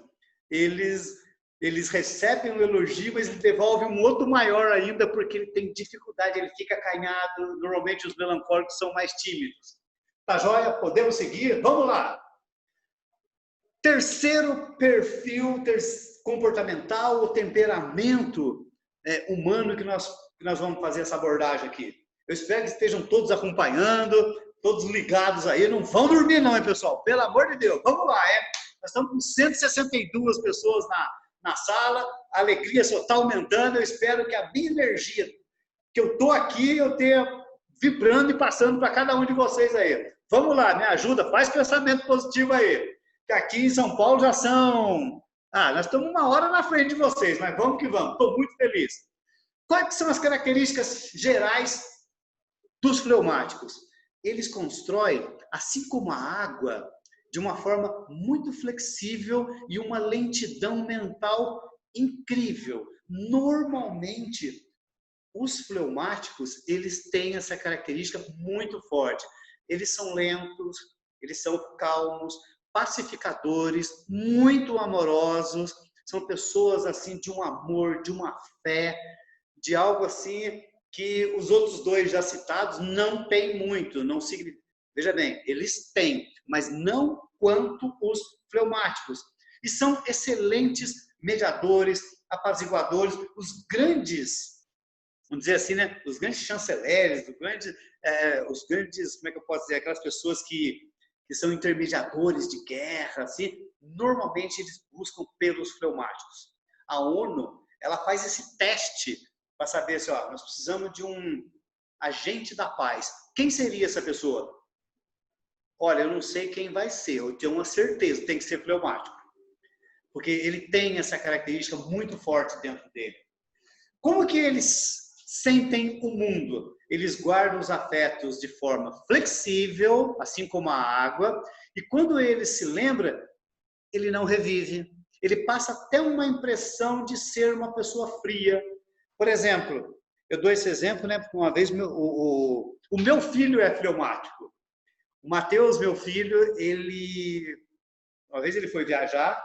Eles recebem um elogio, mas ele devolve um outro maior ainda, porque ele tem dificuldade, ele fica acanhado. Normalmente os melancólicos são mais tímidos. Tá joia? Podemos seguir? Vamos lá! Terceiro perfil comportamental, o temperamento humano que nós vamos fazer essa abordagem aqui. Eu espero que estejam todos acompanhando, todos ligados aí. Não vão dormir não, hein, pessoal? Pelo amor de Deus. Vamos lá, Nós estamos com 162 pessoas na sala, a alegria só está aumentando. Eu espero que a minha energia, que eu estou aqui, eu tenha vibrando e passando para cada um de vocês aí. Vamos lá, me ajuda, faz pensamento positivo aí. Que aqui em São Paulo já são... nós estamos 1 hora na frente de vocês, mas vamos que vamos, estou muito feliz. Quais são as características gerais dos fleumáticos? Eles constroem, assim como a água, de uma forma muito flexível e uma lentidão mental incrível. Normalmente, os fleumáticos, eles têm essa característica muito forte. Eles são lentos, eles são calmos, pacificadores, muito amorosos, são pessoas assim de um amor, de uma fé, de algo assim que os outros 2 já citados não têm muito, não significa. Veja bem, eles têm, mas não quanto os fleumáticos. E são excelentes mediadores, apaziguadores, os grandes, vamos dizer assim, né? Os grandes chanceleres, os grandes, como é que eu posso dizer, aquelas pessoas que são intermediadores de guerra, assim, normalmente eles buscam pelos fleumáticos. A ONU, ela faz esse teste para saber se, nós precisamos de um agente da paz. Quem seria essa pessoa? Olha, eu não sei quem vai ser, eu tenho uma certeza, tem que ser fleumático. Porque ele tem essa característica muito forte dentro dele. Como que eles sentem o mundo? Eles guardam os afetos de forma flexível, assim como a água, e quando ele se lembra, ele não revive. Ele passa até uma impressão de ser uma pessoa fria. Por exemplo, eu dou esse exemplo, né? Porque uma vez o meu filho é fleumático. O Matheus, meu filho, uma vez ele foi viajar,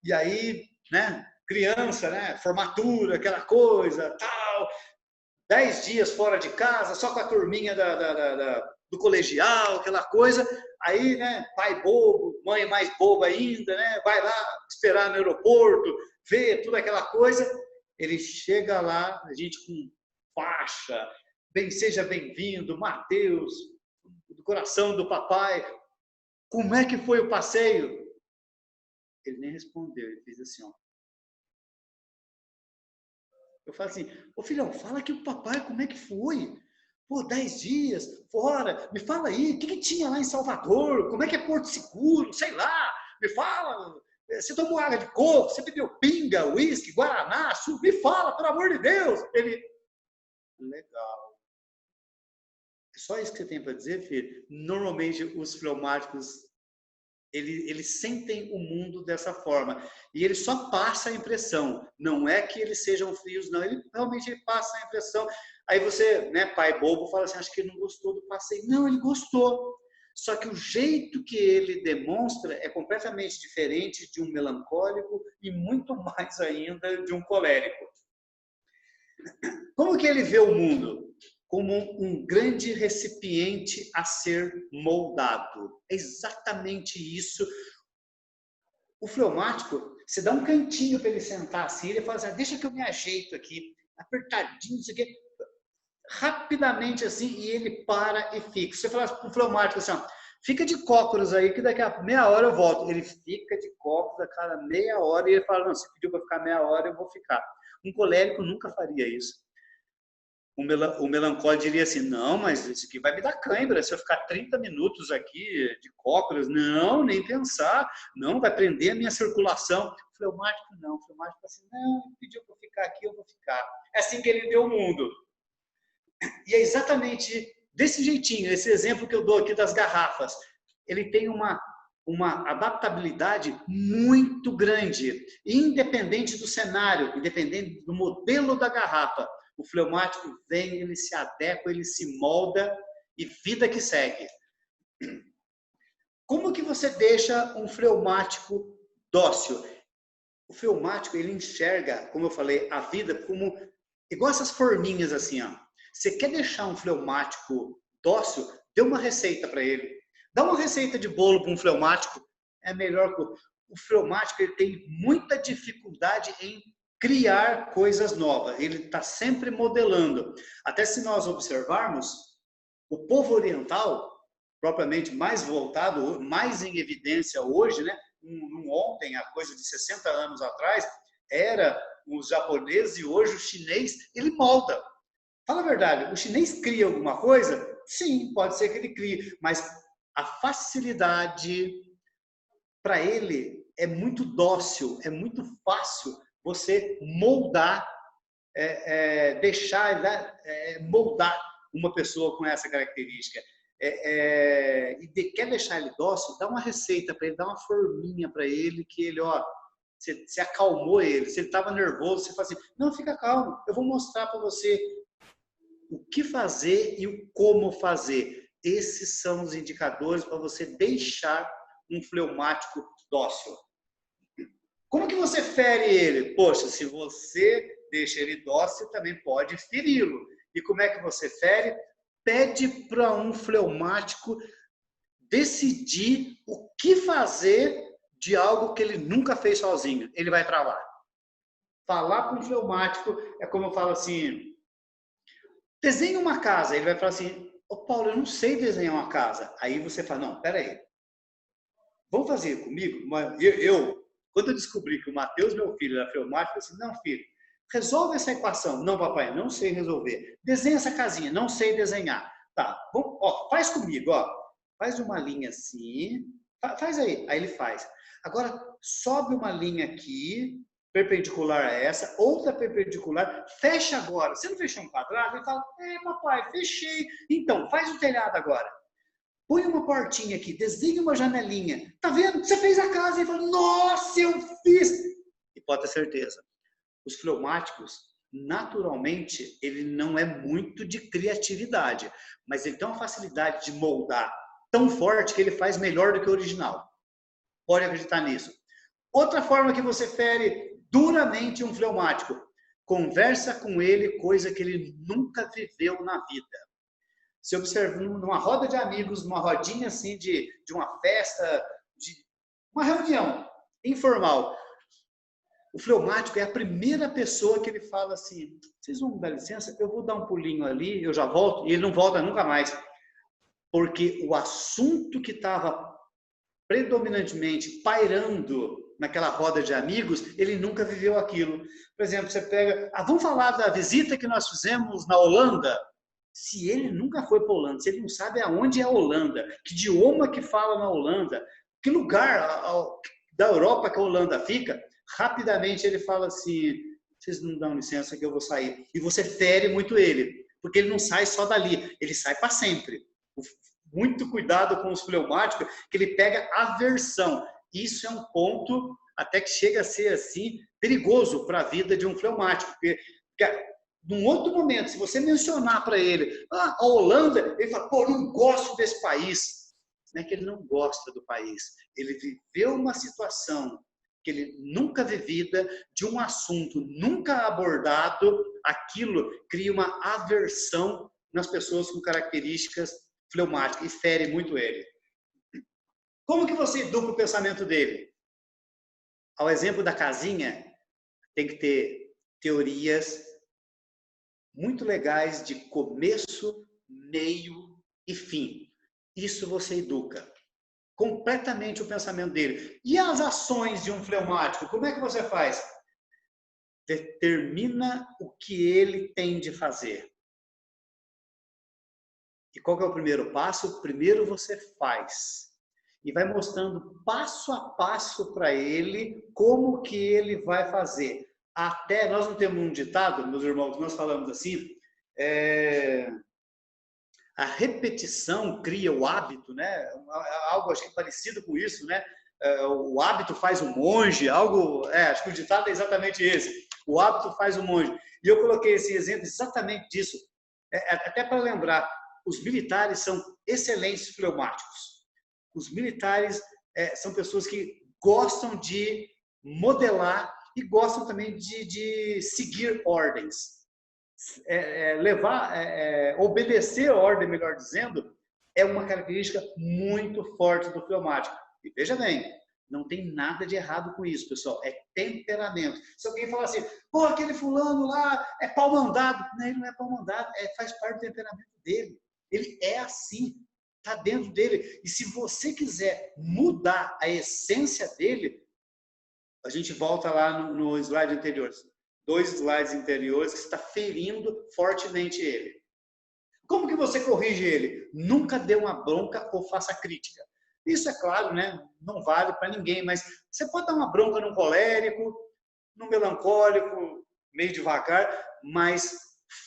e aí, né, criança, né, formatura, aquela coisa, tal, 10 dias fora de casa, só com a turminha do colegial, aquela coisa, aí, né, pai bobo, mãe mais boba ainda, né, vai lá esperar no aeroporto, vê toda aquela coisa, ele chega lá, a gente com faixa, seja bem-vindo, Matheus, do coração do papai, como é que foi o passeio? Ele nem respondeu, ele fez assim, ó. Eu falo assim, ô filhão, fala aqui pro papai como é que foi. Pô, 10 dias, fora, me fala aí, o que tinha lá em Salvador? Como é que é Porto Seguro? Sei lá, me fala. Você tomou água de coco? Você bebeu pinga, uísque, guaraná? Me fala, pelo amor de Deus! Ele, legal. É só isso que você tem para dizer, filho? Normalmente, os fleumáticos, eles sentem o mundo dessa forma. E ele só passa a impressão. Não é que eles sejam frios, não. Ele realmente passa a impressão. Aí você, né, pai bobo, fala assim, acho que ele não gostou do passeio. Não, ele gostou. Só que o jeito que ele demonstra é completamente diferente de um melancólico e muito mais ainda de um colérico. Como que ele vê o mundo? Como um grande recipiente a ser moldado. É exatamente isso. O fleumático, você dá um cantinho para ele sentar assim, ele fala assim, deixa que eu me ajeito aqui, apertadinho, isso aqui. Rapidamente assim, e ele para e fica. Você fala para o fleumático assim, ó, fica de cócoras aí, que daqui a meia hora eu volto. Ele fica de cócoras a cada meia hora e ele fala, não, você pediu para ficar meia hora, eu vou ficar. Um colérico nunca faria isso. O melancólico diria assim, não, mas isso aqui vai me dar cãibra, se eu ficar 30 minutos aqui de cócoras, não, nem pensar, não, vai prender a minha circulação. O fleumático não, o fleumático fala assim, não, ele pediu para eu ficar aqui, eu vou ficar. É assim que ele vê o mundo. E é exatamente desse jeitinho, esse exemplo que eu dou aqui das garrafas, ele tem uma adaptabilidade muito grande, independente do cenário, independente do modelo da garrafa. O fleumático vem, ele se adequa, ele se molda e vida que segue. Como que você deixa um fleumático dócil? O fleumático, ele enxerga, como eu falei, a vida como igual essas forminhas assim, ó. Você quer deixar um fleumático dócil? Dê uma receita para ele. Dá uma receita de bolo para um fleumático. É melhor que o fleumático, ele tem muita dificuldade em criar coisas novas. Ele está sempre modelando. Até se nós observarmos, o povo oriental, propriamente mais voltado, mais em evidência hoje, né? Ontem, há coisa de 60 anos atrás, era os japoneses e hoje o chinês, ele molda. Fala a verdade, o chinês cria alguma coisa? Sim, pode ser que ele crie, mas a facilidade para ele é muito dócil, é muito fácil você moldar, moldar uma pessoa com essa característica. Quer deixar ele dócil? Dá uma receita para ele, dá uma forminha para ele, que ele, ó, você acalmou ele. Se ele estava nervoso, você fala assim, não, fica calmo, eu vou mostrar para você o que fazer e o como fazer. Esses são os indicadores para você deixar um fleumático dócil. Como que você fere ele? Poxa, se você deixa ele dócil, também pode feri-lo. E como é que você fere? Pede para um fleumático decidir o que fazer de algo que ele nunca fez sozinho. Ele vai para lá. Falar com um fleumático é como eu falo assim, desenhe uma casa. Ele vai falar assim, ô Paulo, eu não sei desenhar uma casa. Aí você fala, não, peraí, vamos fazer comigo? Quando eu descobri que o Matheus, meu filho, era fleumático, eu falei assim, não, filho, resolve essa equação. Não, papai, não sei resolver. Desenha essa casinha, não sei desenhar. Tá, vamos, ó, faz comigo, ó. Faz uma linha assim, faz aí. Aí ele faz. Agora, sobe uma linha aqui, perpendicular a essa, outra perpendicular, fecha agora. Você não fechou um quadrado? Ele fala, papai, fechei. Então, faz o telhado agora. Põe uma portinha aqui, desenha uma janelinha. Tá vendo? Você fez a casa. Ele fala, nossa, eu fiz. E pode ter certeza. Os fleumáticos, naturalmente, ele não é muito de criatividade, mas ele tem uma facilidade de moldar tão forte que ele faz melhor do que o original. Pode acreditar nisso. Outra forma que você fere duramente um fleumático, conversa com ele coisa que ele nunca viveu na vida. Se observa numa roda de amigos, numa rodinha assim de uma festa, de uma reunião informal, o fleumático é a primeira pessoa que ele fala assim, vocês vão me dar licença? Eu vou dar um pulinho ali, eu já volto, e ele não volta nunca mais. Porque o assunto que estava predominantemente pairando naquela roda de amigos, ele nunca viveu aquilo. Por exemplo, você pega, vamos falar da visita que nós fizemos na Holanda. Se ele nunca foi para a Holanda, se ele não sabe aonde é a Holanda, que idioma que fala na Holanda, que lugar, da Europa que a Holanda fica, rapidamente ele fala assim, vocês não dão licença que eu vou sair. E você fere muito ele, porque ele não sai só dali, ele sai para sempre. Muito cuidado com os fleumáticos, que ele pega aversão. Isso é um ponto até que chega a ser assim perigoso para a vida de um fleumático, porque num outro momento, se você mencionar para ele a Holanda, ele fala, pô, não gosto desse país. Não é que ele não gosta do país, ele viveu uma situação que ele nunca vivida, de um assunto nunca abordado, aquilo cria uma aversão nas pessoas com características fleumáticas e fere muito ele. Como que você educa o pensamento dele? Ao exemplo da casinha, tem que ter teorias muito legais de começo, meio e fim. Isso você educa completamente o pensamento dele. E as ações de um fleumático, como é que você faz? Determina o que ele tem de fazer. E qual que é o primeiro passo? Primeiro você faz. E vai mostrando passo a passo para ele como que ele vai fazer. Até, nós não temos um ditado, meus irmãos, nós falamos assim, a repetição cria o hábito, né? Algo acho que parecido com isso, né? O hábito faz o monge, algo, acho que o ditado é exatamente esse. O hábito faz o monge. E eu coloquei esse exemplo exatamente disso, até para lembrar, os militares são excelentes fleumáticos. Os militares são pessoas que gostam de modelar e gostam também de seguir ordens. Obedecer a ordem, melhor dizendo, é uma característica muito forte do fleumático. E veja bem, não tem nada de errado com isso, pessoal. É temperamento. Se alguém falar assim, pô, aquele fulano lá é pau mandado. Não, ele não é pau mandado, faz parte do temperamento dele. Ele é assim, está dentro dele. E se você quiser mudar a essência dele, a gente volta lá no slide anterior. 2 slides anteriores que está ferindo fortemente ele. Como que você corrige ele? Nunca dê uma bronca ou faça crítica. Isso é claro, né? Não vale para ninguém, mas você pode dar uma bronca num colérico, num melancólico, meio devagar, mas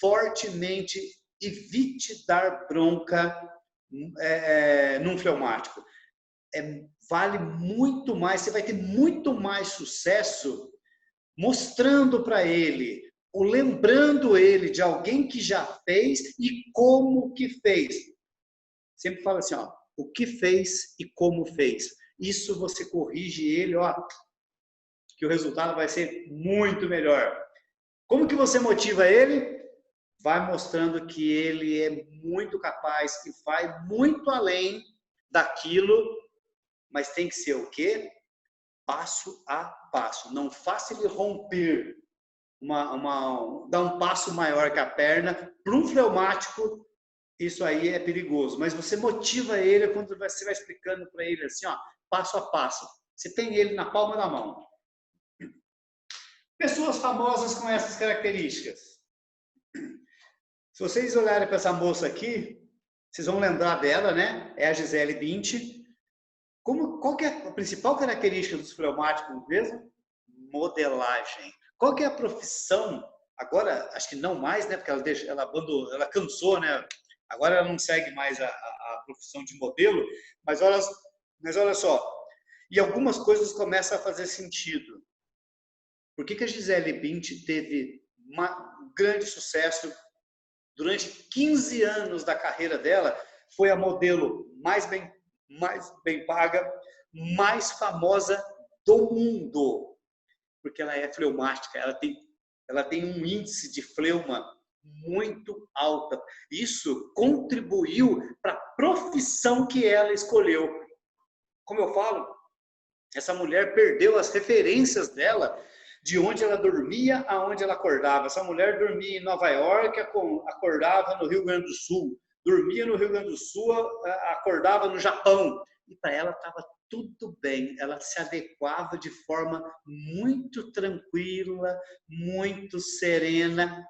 fortemente evite dar bronca num fleumático. Vale muito mais, você vai ter muito mais sucesso mostrando para ele, ou lembrando ele de alguém que já fez e como que fez. Sempre fala assim, ó, o que fez e como fez. Isso você corrige ele, ó, que o resultado vai ser muito melhor. Como que você motiva ele? Vai mostrando que ele é muito capaz e vai muito além daquilo, mas tem que ser o quê? Passo a passo. Não faça ele romper, dar um passo maior que a perna. Para um fleumático, isso aí é perigoso. Mas você motiva ele quando você vai explicando para ele assim, ó, passo a passo. Você tem ele na palma da mão. Pessoas famosas com essas características. Se vocês olharem para essa moça aqui, vocês vão lembrar dela, né? É a Gisele Bündchen. Qual que é a principal característica dos fleumáticos mesmo? Modelagem. Qual que é a profissão? Agora, acho que não mais, né? Porque ela abandonou, ela cansou, né? Agora ela não segue mais a profissão de modelo, mas olha só. E algumas coisas começam a fazer sentido. Por que a Gisele Bündchen teve um grande sucesso durante 15 anos da carreira dela? Foi a modelo mais bem paga, mais famosa do mundo, porque ela é fleumática, ela tem um índice de fleuma muito alta. Isso contribuiu para a profissão que ela escolheu. Como eu falo, essa mulher perdeu as referências dela, de onde ela dormia aonde ela acordava. Essa mulher dormia em Nova York, acordava no Rio Grande do Sul. Dormia no Rio Grande do Sul, acordava no Japão. E para ela estava tudo bem. Ela se adequava de forma muito tranquila, muito serena.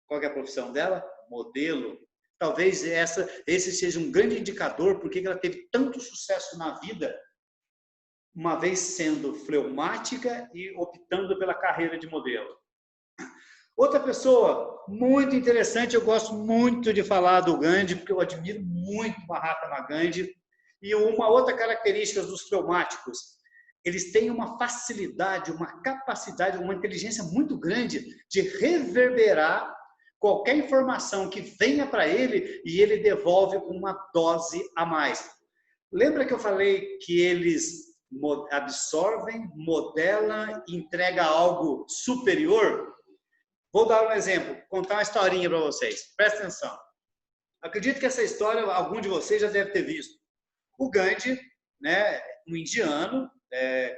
Qual que é a profissão dela? Modelo. Talvez esse seja um grande indicador porque ela teve tanto sucesso na vida. uma vez sendo fleumática e optando pela carreira de modelo. Outra pessoa muito interessante, eu gosto muito de falar do Gandhi, porque eu admiro muito Mahatma Gandhi. E uma outra característica dos fleumáticos, eles têm uma facilidade, uma capacidade, uma inteligência muito grande de reverberar qualquer informação que venha para ele e ele devolve uma dose a mais. Lembra que eu falei que eles absorvem, modelam e entregam algo superior? Vou dar um exemplo, contar uma historinha para vocês. Presta atenção. Acredito que essa história algum de vocês já deve ter visto. O Gandhi, né, um indiano,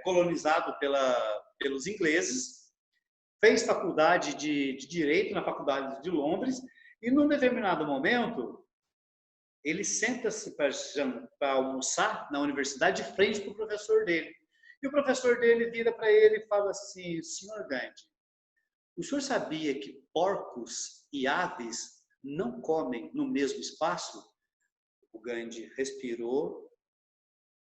colonizado pelos ingleses, fez faculdade de Direito na Faculdade de Londres e, num determinado momento, ele senta-se para almoçar na universidade de frente para o professor dele. E o professor dele vira para ele e fala assim: senhor Gandhi, o senhor sabia que porcos e aves não comem no mesmo espaço? O Gandhi respirou,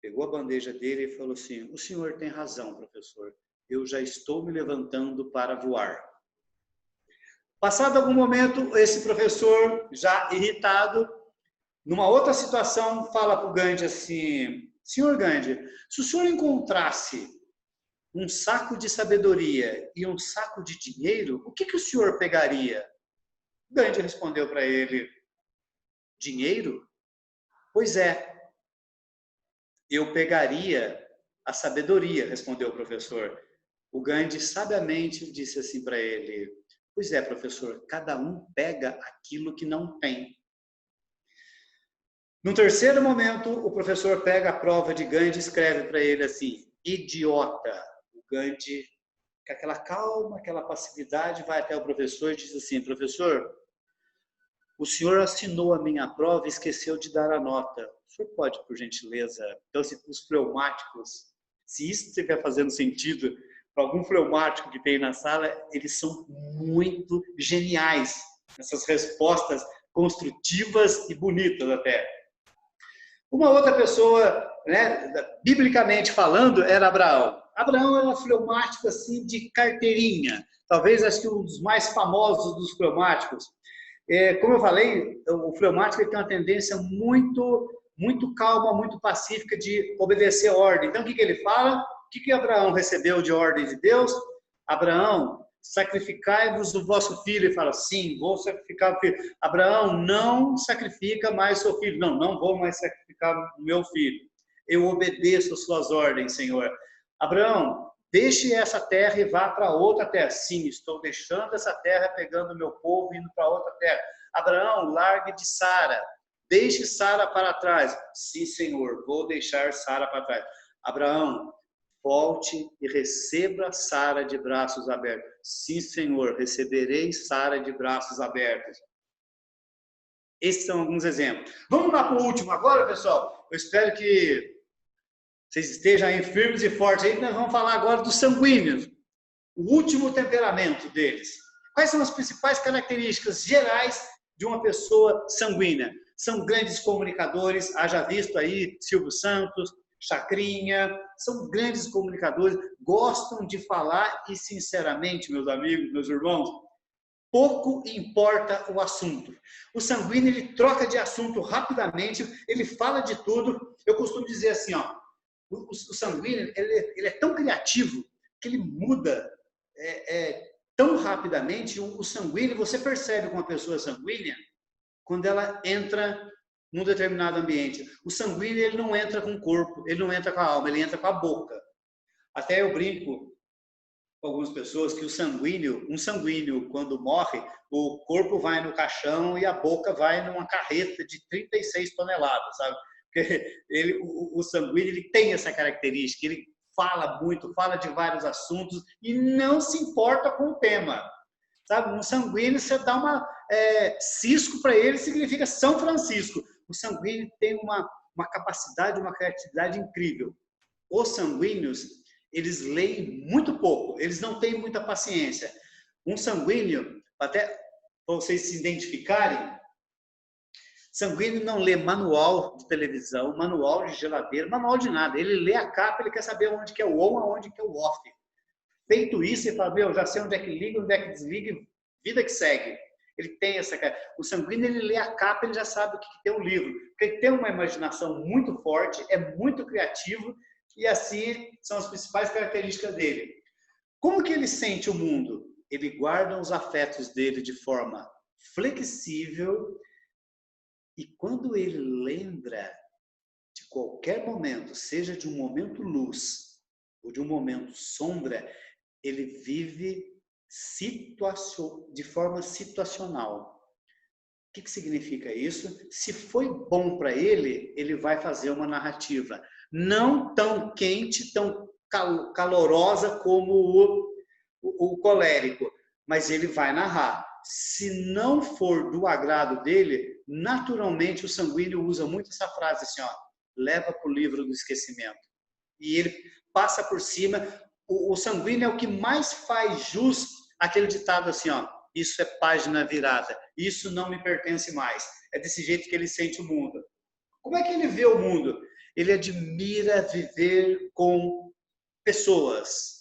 pegou a bandeja dele e falou assim: o senhor tem razão, professor. Eu já estou me levantando para voar. Passado algum momento, esse professor, já irritado, numa outra situação, fala para o Gandhi assim: senhor Gandhi, se o senhor encontrasse um saco de sabedoria e um saco de dinheiro, o que o senhor pegaria? Gandhi respondeu para ele: dinheiro? Pois é, eu pegaria a sabedoria, respondeu o professor. O Gandhi sabiamente disse assim para ele: pois é, professor, cada um pega aquilo que não tem. No terceiro momento, o professor pega a prova de Gandhi e escreve para ele assim: idiota. O Gandhi, com aquela calma, aquela passividade, vai até o professor e diz assim: professor, o senhor assinou a minha prova e esqueceu de dar a nota. O senhor pode, por gentileza? Então, os fleumáticos, se isso estiver fazendo sentido para algum fleumático que tem na sala, eles são muito geniais nessas respostas construtivas e bonitas até. Uma outra pessoa, né, biblicamente falando, era Abraão. Abraão era fleumático assim de carteirinha, talvez acho que um dos mais famosos dos fleumáticos. Como eu falei, o fleumático tem uma tendência muito calma, muito pacífica de obedecer a ordem. Então, o que ele fala? O que Abraão recebeu de ordem de Deus? Abraão, sacrificai-vos do vosso filho. Ele fala: sim, vou sacrificar o filho. Abraão, não sacrifica mais seu filho. Não, não vou mais sacrificar o meu filho. Eu obedeço as suas ordens, Senhor. Abraão, deixe essa terra e vá para outra terra. Sim, estou deixando essa terra, pegando meu povo e indo para outra terra. Abraão, largue de Sara. Deixe Sara para trás. Sim, Senhor, vou deixar Sara para trás. Abraão, volte e receba Sara de braços abertos. Sim, Senhor, receberei Sara de braços abertos. Esses são alguns exemplos. Vamos lá para o último agora, pessoal. Eu espero que vocês estejam aí firmes e fortes aí, nós vamos falar agora dos sanguíneos. O último temperamento deles. Quais são as principais características gerais de uma pessoa sanguínea? São grandes comunicadores, haja visto aí Silvio Santos, Chacrinha, são grandes comunicadores, gostam de falar e, sinceramente, meus amigos, meus irmãos, pouco importa o assunto. O sanguíneo, ele troca de assunto rapidamente, ele fala de tudo. Eu costumo dizer assim, ó, o sanguíneo, ele é tão criativo que ele muda tão rapidamente. O sanguíneo, você percebe com uma pessoa sanguínea quando ela entra num determinado ambiente. O sanguíneo, ele não entra com o corpo, ele não entra com a alma, ele entra com a boca. Até eu brinco com algumas pessoas que um sanguíneo, quando morre, o corpo vai no caixão e a boca vai numa carreta de 36 toneladas, sabe? Porque o sanguíneo, ele tem essa característica, ele fala muito, fala de vários assuntos e não se importa com o tema. Sabe? Um sanguíneo, você dá uma Cisco para ele, significa São Francisco. O sanguíneo tem uma capacidade, uma criatividade incrível. Os sanguíneos, eles leem muito pouco, eles não têm muita paciência. Um sanguíneo, até para vocês se identificarem, Sanguíneo não lê manual de televisão, manual de geladeira, manual de nada. Ele lê a capa, ele quer saber onde que é o on, aonde que é o off. Feito isso, ele fala, meu, já sei onde é que liga, onde é que desliga, vida que segue. Ele tem essa... O sanguíneo, ele lê a capa, ele já sabe o que tem um livro. Porque ele tem uma imaginação muito forte, é muito criativo, e assim são as principais características dele. Como que ele sente o mundo? Ele guarda os afetos dele de forma flexível, e quando ele lembra de qualquer momento, seja de um momento luz ou de um momento sombra, ele vive de forma situacional. O que significa isso? Se foi bom para ele, ele vai fazer uma narrativa. Não tão quente, tão calorosa como o colérico, mas ele vai narrar. Se não for do agrado dele, naturalmente o sanguíneo usa muito essa frase assim, ó, leva para o livro do esquecimento. E ele passa por cima. O sanguíneo é o que mais faz jus àquele ditado assim, ó, isso é página virada, isso não me pertence mais. É desse jeito que ele sente o mundo. Como é que ele vê o mundo? Ele admira viver com pessoas.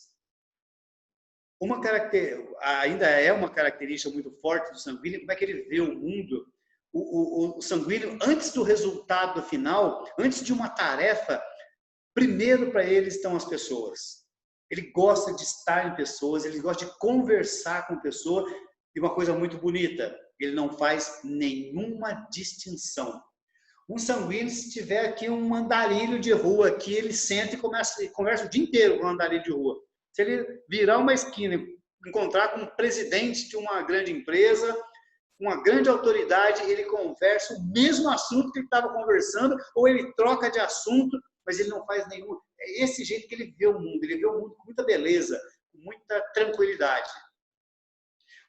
Ainda é uma característica muito forte do sanguíneo, como é que ele vê o mundo. O sanguíneo, antes do resultado final, antes de uma tarefa, primeiro para ele estão as pessoas. Ele gosta de estar em pessoas, ele gosta de conversar com pessoas, e uma coisa muito bonita, ele não faz nenhuma distinção. Um sanguíneo, se tiver aqui um andarilho de rua, aqui ele senta e conversa o dia inteiro com um andarilho de rua. Se ele virar uma esquina e encontrar com um presidente de uma grande empresa, uma grande autoridade, ele conversa o mesmo assunto que ele estava conversando, ou ele troca de assunto, mas ele não faz nenhum. É esse jeito que ele vê o mundo. Ele vê o mundo com muita beleza, com muita tranquilidade.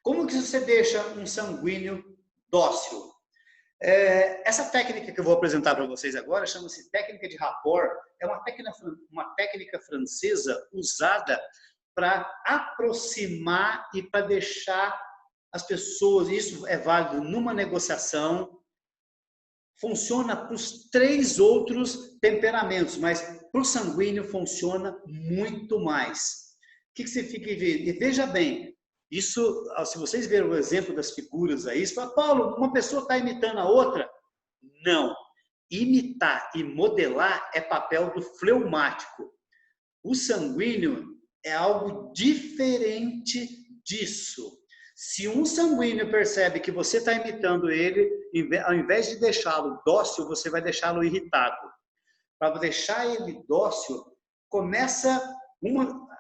Como que você deixa um sanguíneo dócil? Essa técnica que eu vou apresentar para vocês agora chama-se técnica de rapport. É uma técnica francesa usada para aproximar e para deixar as pessoas, isso é válido numa negociação, funciona para os 3 outros temperamentos, mas para o sanguíneo funciona muito mais. O que significa? E veja bem, isso, se vocês verem o exemplo das figuras aí, você fala, Paulo, uma pessoa está imitando a outra? Não. Imitar e modelar é papel do fleumático. O sanguíneo é algo diferente disso. Se um sanguíneo percebe que você está imitando ele, ao invés de deixá-lo dócil, você vai deixá-lo irritado. Para deixar ele dócil, começa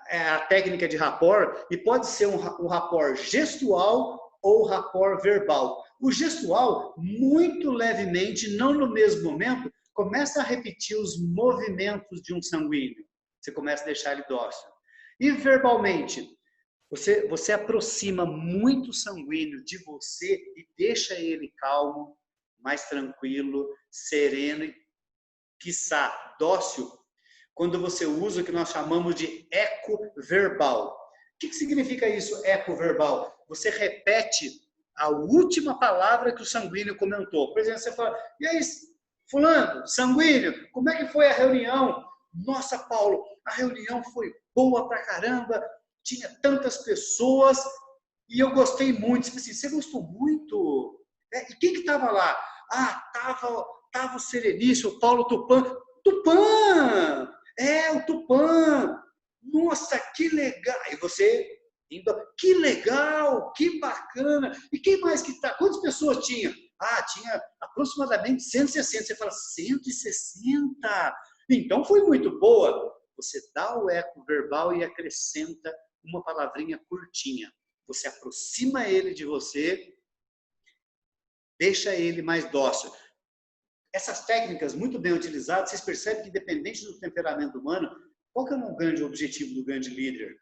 a técnica de rapport, e pode ser um rapport gestual ou rapport verbal. O gestual, muito levemente, não no mesmo momento, começa a repetir os movimentos de um sanguíneo. Você começa a deixar ele dócil. E verbalmente, você aproxima muito o sanguíneo de você e deixa ele calmo, mais tranquilo, sereno e, quiçá, dócil, quando você usa o que nós chamamos de eco verbal. O que significa isso, eco verbal? Você repete a última palavra que o sanguíneo comentou. Por exemplo, você fala, e aí, fulano, sanguíneo, como é que foi a reunião? Nossa, Paulo, a reunião foi boa pra caramba, tinha tantas pessoas e eu gostei muito. Assim, você gostou muito? E quem que estava lá? Ah, tava o Serenício, o Paulo Tupã. Tupã! O Tupã! Nossa, que legal! E você, que legal, que bacana! E quem mais que está? Quantas pessoas tinha? Ah, tinha aproximadamente 160. Você fala, 160? Então foi muito boa. Você dá o eco verbal e acrescenta uma palavrinha curtinha. Você aproxima ele de você, deixa ele mais dócil. Essas técnicas muito bem utilizadas, vocês percebem que, independente do temperamento humano, qual que é o grande objetivo do grande líder?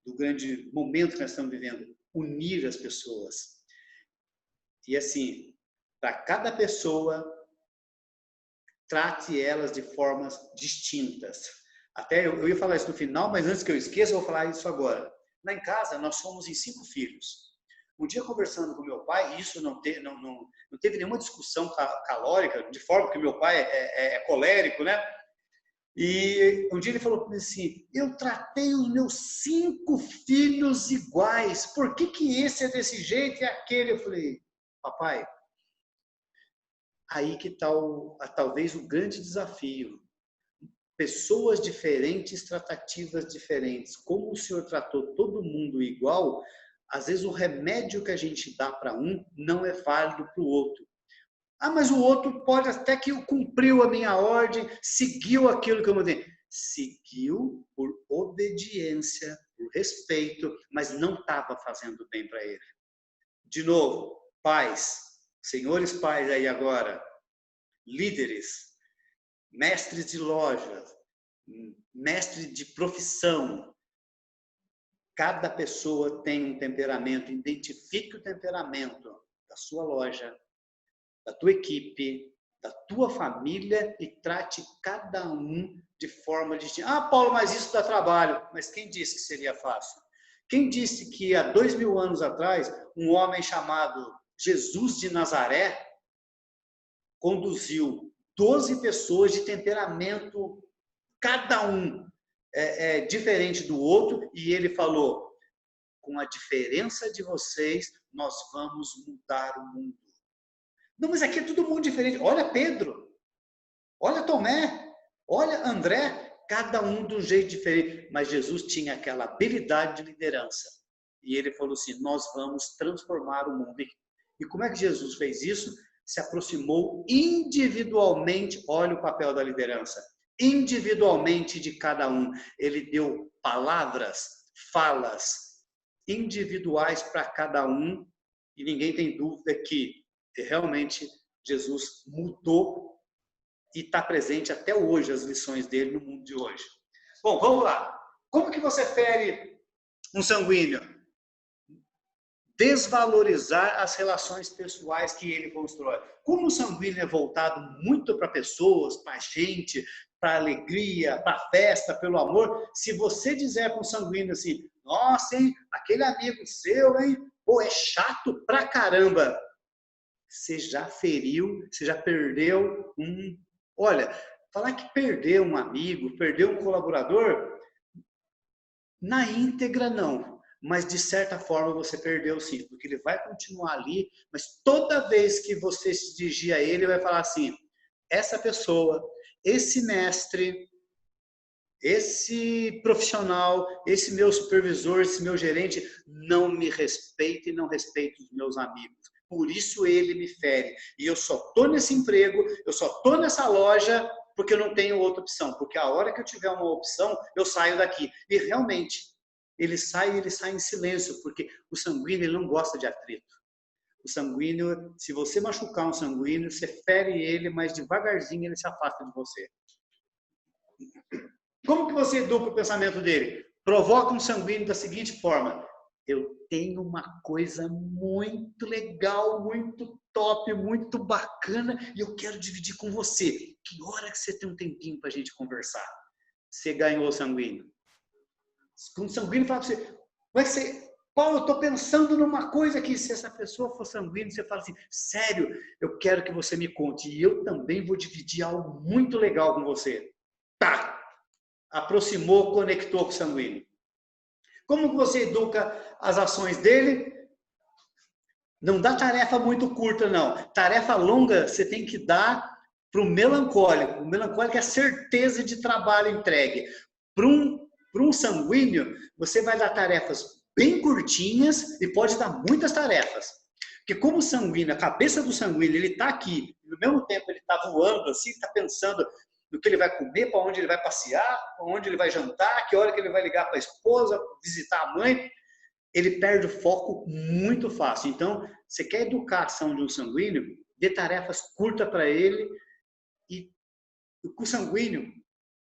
Do grande momento que nós estamos vivendo? Unir as pessoas. E assim, para cada pessoa, trate elas de formas distintas. Até eu ia falar isso no final, mas antes que eu esqueça, eu vou falar isso agora. Lá em casa, nós somos em 5 filhos. Um dia conversando com meu pai, isso não teve nenhuma discussão calórica, de forma que meu pai é colérico, né? E um dia ele falou para mim assim, eu tratei os meus 5 filhos iguais, por que esse é desse jeito e aquele? Eu falei, papai, aí que está talvez o grande desafio. Pessoas diferentes, tratativas diferentes. Como o Senhor tratou todo mundo igual, às vezes o remédio que a gente dá para um não é válido para o outro. Ah, mas o outro pode até que cumpriu a minha ordem, seguiu aquilo que eu mandei. Seguiu por obediência, por respeito, mas não estava fazendo bem para ele. De novo, pais, senhores pais aí agora, líderes, mestres de loja, mestre de profissão. Cada pessoa tem um temperamento. Identifique o temperamento da sua loja, da tua equipe, da tua família e trate cada um de forma distinta. Ah, Paulo, mas isso dá trabalho. Mas quem disse que seria fácil? Quem disse que há 2000 anos atrás, um homem chamado Jesus de Nazaré conduziu 12 pessoas de temperamento, cada um diferente do outro, e ele falou, com a diferença de vocês, nós vamos mudar o mundo. Não, mas aqui é todo mundo diferente. Olha Pedro, olha Tomé, olha André, cada um de um jeito diferente. Mas Jesus tinha aquela habilidade de liderança. E ele falou assim, nós vamos transformar o mundo. E como é que Jesus fez isso? Se aproximou individualmente, olha o papel da liderança, individualmente de cada um. Ele deu palavras, falas individuais para cada um, e ninguém tem dúvida que realmente Jesus mudou e está presente até hoje as lições dele no mundo de hoje. Bom, vamos lá. Como que você fere um sanguíneo? Desvalorizar as relações pessoais que ele constrói. Como o sanguíneo é voltado muito para pessoas, para gente, para alegria, para festa, pelo amor, se você dizer para um sanguíneo assim, nossa, hein, aquele amigo seu, hein, pô, é chato pra caramba, você já feriu, você já perdeu um... Olha, falar que perdeu um amigo, perdeu um colaborador, na íntegra não. Mas, de certa forma, você perdeu sim, porque ele vai continuar ali, mas toda vez que você se dirigir a ele, vai falar assim, essa pessoa, esse mestre, esse profissional, esse meu supervisor, esse meu gerente, não me respeita e não respeita os meus amigos. Por isso ele me fere. E eu só estou nesse emprego, eu só estou nessa loja, porque eu não tenho outra opção. Porque a hora que eu tiver uma opção, eu saio daqui. E realmente... ele sai em silêncio, porque o sanguíneo ele não gosta de atrito. O sanguíneo, se você machucar um sanguíneo, você fere ele, mas devagarzinho ele se afasta de você. Como que você educa o pensamento dele? Provoca um sanguíneo da seguinte forma, eu tenho uma coisa muito legal, muito top, muito bacana, e eu quero dividir com você. Que hora que você tem um tempinho para a gente conversar? Você ganhou o sanguíneo. Quando o sanguíneo fala para você, vai ser, Paulo, eu estou pensando numa coisa que se essa pessoa for sanguínea, você fala assim, sério, eu quero que você me conte, e eu também vou dividir algo muito legal com você. Tá, aproximou, conectou com o sanguíneo. Como que você educa as ações dele? Não dá tarefa muito curta, não. Tarefa longa você tem que dar para o melancólico. O melancólico é a certeza de trabalho entregue. Para um sanguíneo, você vai dar tarefas bem curtinhas e pode dar muitas tarefas. Porque como o sanguíneo, a cabeça do sanguíneo, ele está aqui, e no mesmo tempo ele está voando assim, está pensando no que ele vai comer, para onde ele vai passear, para onde ele vai jantar, que hora que ele vai ligar para a esposa, visitar a mãe, ele perde o foco muito fácil. Então, você quer educar a ação de um sanguíneo, dê tarefas curtas para ele, e com o sanguíneo,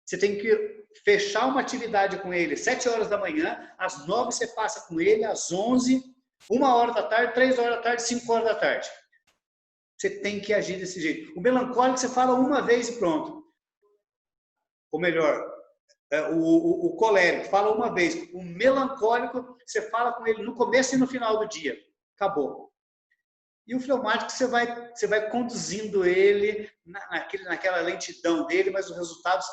você tem que fechar uma atividade com ele 7 horas da manhã, às 9 você passa com ele, às 11, 1 hora da tarde, 3 horas da tarde, 5 horas da tarde. Você tem que agir desse jeito. O melancólico você fala uma vez e pronto. Ou melhor, o colérico fala uma vez. O melancólico você fala com ele no começo e no final do dia. acabou. E o fleumático, você vai conduzindo ele naquela lentidão dele, mas os resultados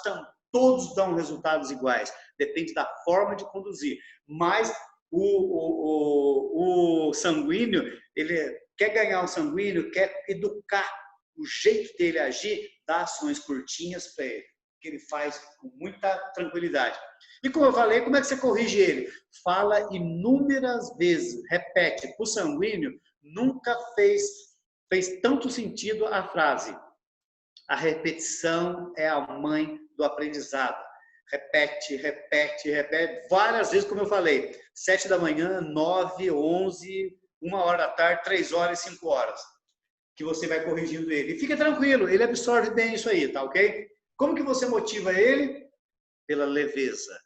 todos dão resultados iguais. Depende da forma de conduzir. Mas o sanguíneo, ele quer ganhar o sanguíneo, quer educar o jeito dele agir, dá ações curtinhas para ele, que ele faz com muita tranquilidade. E como eu falei, como é que você corrige ele? Fala inúmeras vezes, repete. O sanguíneo nunca fez tanto sentido a frase. A repetição é a mãe do aprendizado. Repete, repete, repete, várias vezes, como eu falei. 7 da manhã, 9, 11, 1 hora da tarde, 3 horas e 5 horas. Que você vai corrigindo ele. E fica tranquilo, ele absorve bem isso aí, tá ok? Como que você motiva ele? Pela leveza,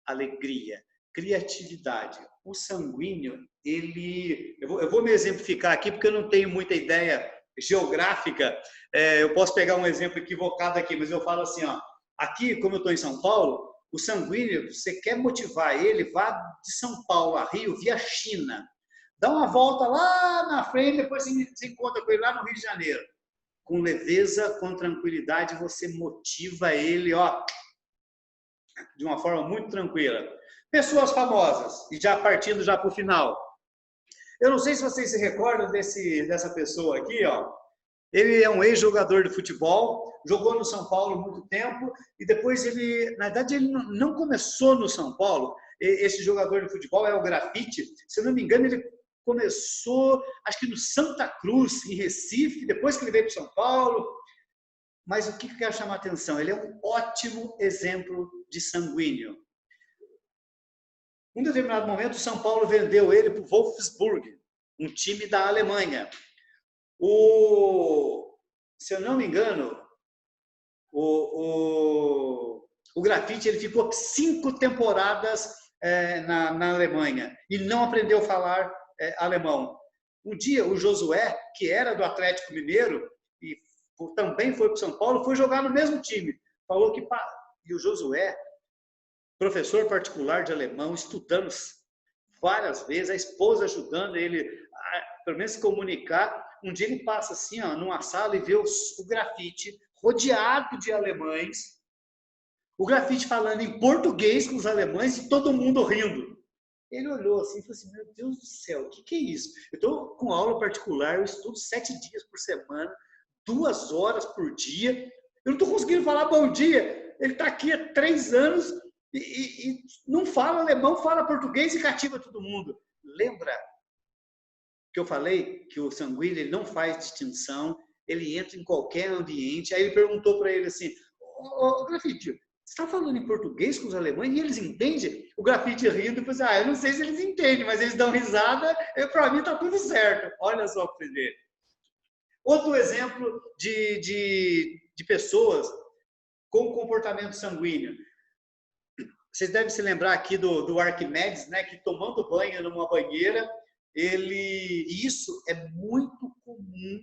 alegria, criatividade. O sanguíneo, eu vou me exemplificar aqui, porque eu não tenho muita ideia geográfica. Eu posso pegar um exemplo equivocado aqui, mas eu falo assim, ó, aqui, como eu estou em São Paulo, o sanguíneo, você quer motivar ele, vá de São Paulo a Rio via China. Dá uma volta lá na frente, depois você encontra com ele lá no Rio de Janeiro. Com leveza, com tranquilidade, você motiva ele, ó, de uma forma muito tranquila. Pessoas famosas, e já partindo já para o final. Eu não sei se vocês se recordam dessa pessoa aqui, ó. Ele é um ex-jogador de futebol, jogou no São Paulo muito tempo, e depois na verdade, ele não começou no São Paulo. Esse jogador de futebol é o Grafite. Se eu não me engano, ele começou, acho que no Santa Cruz, em Recife, depois que ele veio para São Paulo. Mas o que eu quero chamar a atenção? Ele é um ótimo exemplo de sanguíneo. Em um determinado momento, o São Paulo vendeu ele para o Wolfsburg, um time da Alemanha. Se eu não me engano, o Grafite, ele ficou 5 temporadas na Alemanha e não aprendeu a falar alemão. Um dia, o Josué, que era do Atlético Mineiro e também foi para São Paulo, foi jogar no mesmo time. Falou que... E o Josué, professor particular de alemão, estudando várias vezes, a esposa ajudando ele a, pelo menos, se comunicar. Um dia ele passa assim, ó, numa sala e vê o Grafite rodeado de alemães, o Grafite falando em português com os alemães e todo mundo rindo. Ele olhou assim e falou assim, meu Deus do céu, o que é isso? Eu estou com aula particular, eu estudo 7 dias por semana, 2 horas por dia, eu não estou conseguindo falar bom dia. Ele está aqui há 3 anos e não fala alemão, fala português e cativa todo mundo. Lembra que eu falei que o sanguíneo ele não faz distinção, ele entra em qualquer ambiente. Aí ele perguntou para ele assim, Grafite, você está falando em português com os alemães e eles entendem? O Grafite rindo e falou assim, eu não sei se eles entendem, mas eles dão risada, para mim está tudo certo. Olha só para você ver. Outro exemplo de pessoas com comportamento sanguíneo. Vocês devem se lembrar aqui do Arquimedes, né, que tomando banho numa banheira, isso é muito comum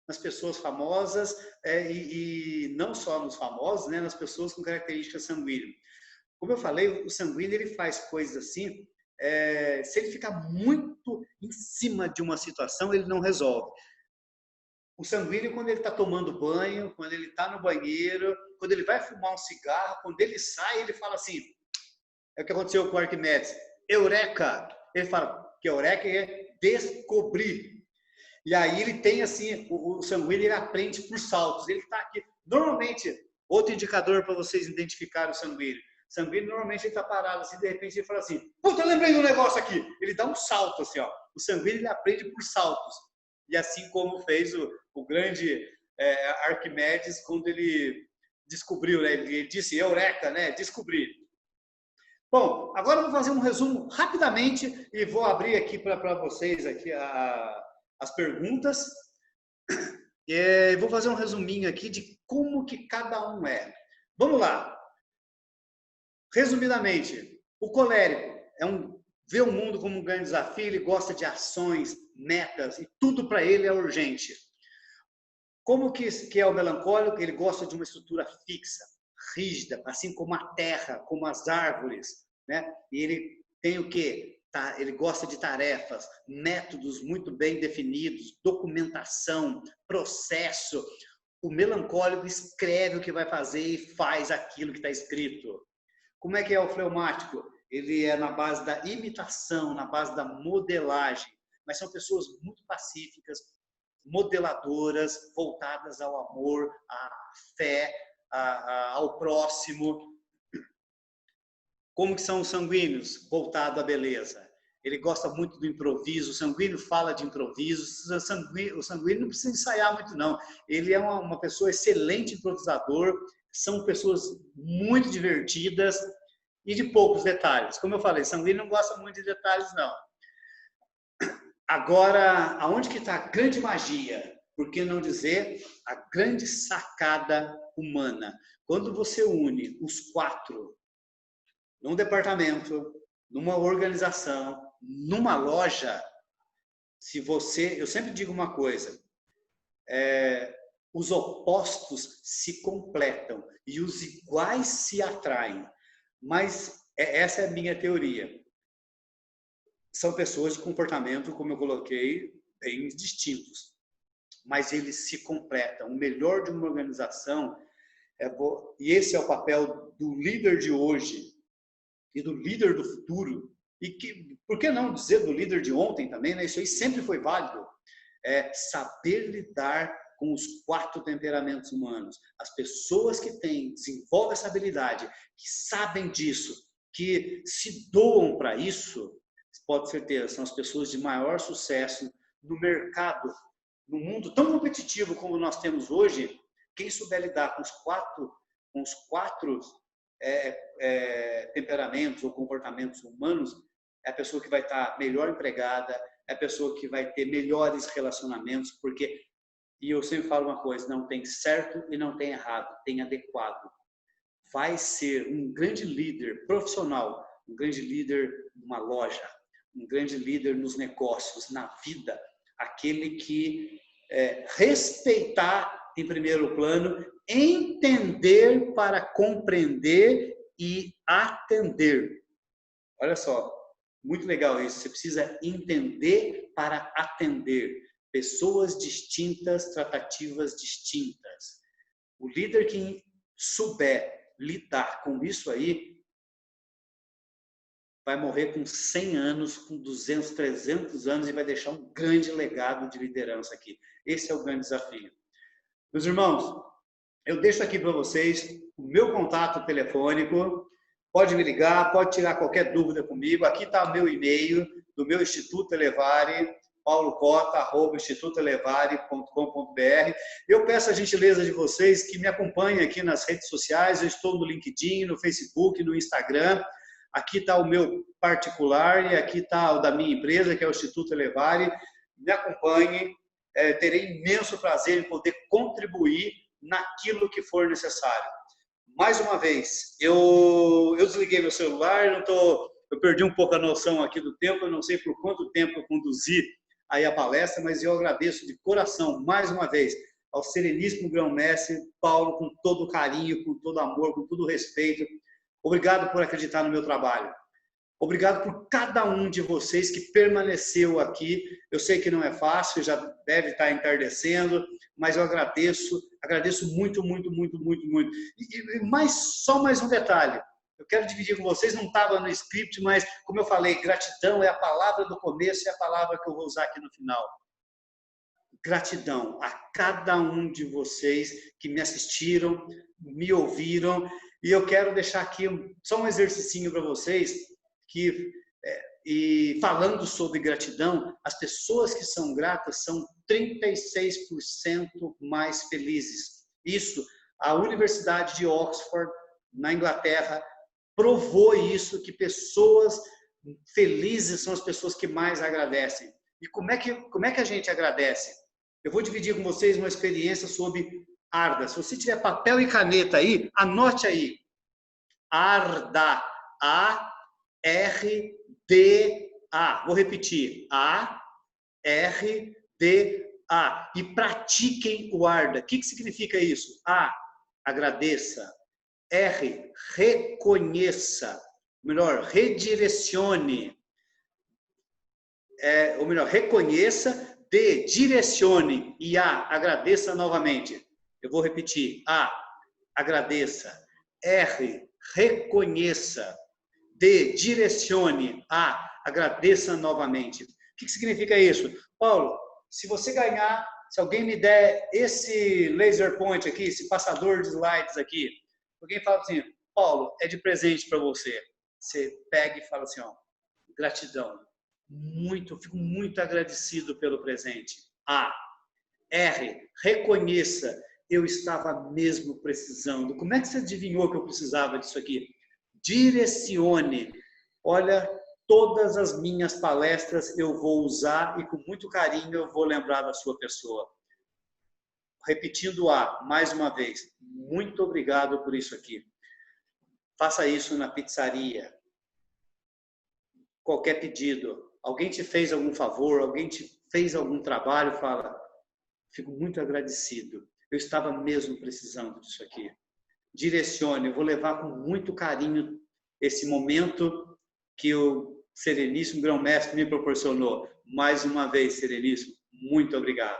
nas pessoas famosas e não só nos famosos, né, nas pessoas com características sanguíneas. Como eu falei, o sanguíneo ele faz coisas assim, se ele ficar muito em cima de uma situação, ele não resolve. O sanguíneo, quando ele está tomando banho, quando ele está no banheiro, quando ele vai fumar um cigarro, quando ele sai, ele fala assim, é o que aconteceu com o Arquimedes, eureka! Ele fala que eureka é descobrir. E aí ele tem assim, o sanguíneo ele aprende por saltos. Ele está aqui. Normalmente, outro indicador para vocês identificarem o sanguíneo. O sanguíneo normalmente ele está parado assim, de repente ele fala assim, puta, eu lembrei de um negócio aqui. Ele dá um salto assim, ó. O sanguíneo ele aprende por saltos. E assim como fez o grande Arquimedes quando ele descobriu, né? Ele disse eureka, né? Descobrir. Bom, agora eu vou fazer um resumo rapidamente e vou abrir aqui para vocês aqui as perguntas. Vou fazer um resuminho aqui de como que cada um é. Vamos lá. Resumidamente, o colérico vê o mundo como um grande desafio, ele gosta de ações, metas e tudo para ele é urgente. Como que é o melancólico? Ele gosta de uma estrutura fixa, rígida, assim como a terra, como as árvores, né? E ele tem o quê? Ele gosta de tarefas, métodos muito bem definidos, documentação, processo. O melancólico escreve o que vai fazer e faz aquilo que está escrito. Como é que é o fleumático? Ele é na base da imitação, na base da modelagem. Mas são pessoas muito pacíficas, modeladoras, voltadas ao amor, à fé, ao próximo. Como que são os sanguíneos? Voltado à beleza. Ele gosta muito do improviso, o sanguíneo fala de improviso, o sanguíneo não precisa ensaiar muito não. Ele é uma pessoa excelente improvisador, são pessoas muito divertidas e de poucos detalhes. Como eu falei, sanguíneo não gosta muito de detalhes não. Agora, aonde que está a grande magia? Por que não dizer a grande sacada humana? Quando você une os 4 num departamento, numa organização, numa loja, eu sempre digo uma coisa, os opostos se completam e os iguais se atraem. Mas essa é a minha teoria. São pessoas de comportamento, como eu coloquei, bem distintos, mas eles se completam. O melhor de uma organização e esse é o papel do líder de hoje e do líder do futuro, por que não dizer do líder de ontem também, né? Isso aí sempre foi válido. Saber lidar com os 4 temperamentos humanos. As pessoas que desenvolvem essa habilidade, que sabem disso, que se doam para isso, pode ter certeza, são as pessoas de maior sucesso no mercado, no mundo tão competitivo como nós temos hoje. Quem souber lidar com os quatro temperamentos ou comportamentos humanos, é a pessoa que vai estar melhor empregada, é a pessoa que vai ter melhores relacionamentos, e eu sempre falo uma coisa, não tem certo e não tem errado, tem adequado. Vai ser um grande líder profissional, um grande líder numa loja, um grande líder nos negócios, na vida, aquele que respeitar em primeiro plano, entender para compreender e atender. Olha só, muito legal isso. Você precisa entender para atender. Pessoas distintas, tratativas distintas. O líder que souber lidar com isso aí, vai morrer com 100 anos, com 200, 300 anos e vai deixar um grande legado de liderança aqui. Esse é o grande desafio. Meus irmãos, eu deixo aqui para vocês o meu contato telefônico. Pode me ligar, pode tirar qualquer dúvida comigo. Aqui está o meu e-mail do meu Instituto Elevari, paulocota@institutoelevari.com.br. Eu peço a gentileza de vocês que me acompanhem aqui nas redes sociais. Eu estou no LinkedIn, no Facebook, no Instagram. Aqui está o meu particular e aqui está o da minha empresa, que é o Instituto Elevari. Me acompanhem. Terei imenso prazer em poder contribuir naquilo que for necessário. Mais uma vez, eu desliguei meu celular, eu perdi um pouco a noção aqui do tempo, eu não sei por quanto tempo eu conduzi aí a palestra, mas eu agradeço de coração, mais uma vez, ao sereníssimo grão-mestre Paulo, com todo carinho, com todo amor, com todo respeito. Obrigado por acreditar no meu trabalho. Obrigado por cada um de vocês que permaneceu aqui. Eu sei que não é fácil, já deve estar entardecendo, mas eu agradeço muito, muito, muito, muito, muito. E só mais um detalhe. Eu quero dividir com vocês, não estava no script, mas como eu falei, gratidão é a palavra do começo e a palavra que eu vou usar aqui no final. Gratidão a cada um de vocês que me assistiram, me ouviram. E eu quero deixar aqui só um exercício para vocês, e falando sobre gratidão, as pessoas que são gratas são 36% mais felizes. Isso, a Universidade de Oxford, na Inglaterra, provou isso, que pessoas felizes são as pessoas que mais agradecem. E como é que a gente agradece? Eu vou dividir com vocês uma experiência sobre ARDA. Se você tiver papel e caneta aí, anote aí. ARDA. A-R-D-A. Vou repetir. A-R-D-A. E pratiquem o ARDA. O que significa isso? A, agradeça. R, reconheça. Melhor, redirecione. ou melhor, reconheça. D, direcione. E A, agradeça novamente. Eu vou repetir. A, agradeça. R, reconheça. D, direcione. A, agradeça novamente. O que significa isso? Paulo, se você ganhar, se alguém me der esse laser point aqui, esse passador de slides aqui, alguém fala assim, Paulo, é de presente para você. Você pega e fala assim, ó, gratidão. Fico muito agradecido pelo presente. A. R. Reconheça. Eu estava mesmo precisando. Como é que você adivinhou que eu precisava disso aqui? Direcione. Olha, todas as minhas palestras eu vou usar e com muito carinho eu vou lembrar da sua pessoa. Repetindo A, mais uma vez. Muito obrigado por isso aqui. Faça isso na pizzaria. Qualquer pedido. Alguém te fez algum favor, alguém te fez algum trabalho, fala, fico muito agradecido. Eu estava mesmo precisando disso aqui. Direcione, eu vou levar com muito carinho esse momento que o Sereníssimo Grão-Mestre me proporcionou. Mais uma vez, Sereníssimo, muito obrigado.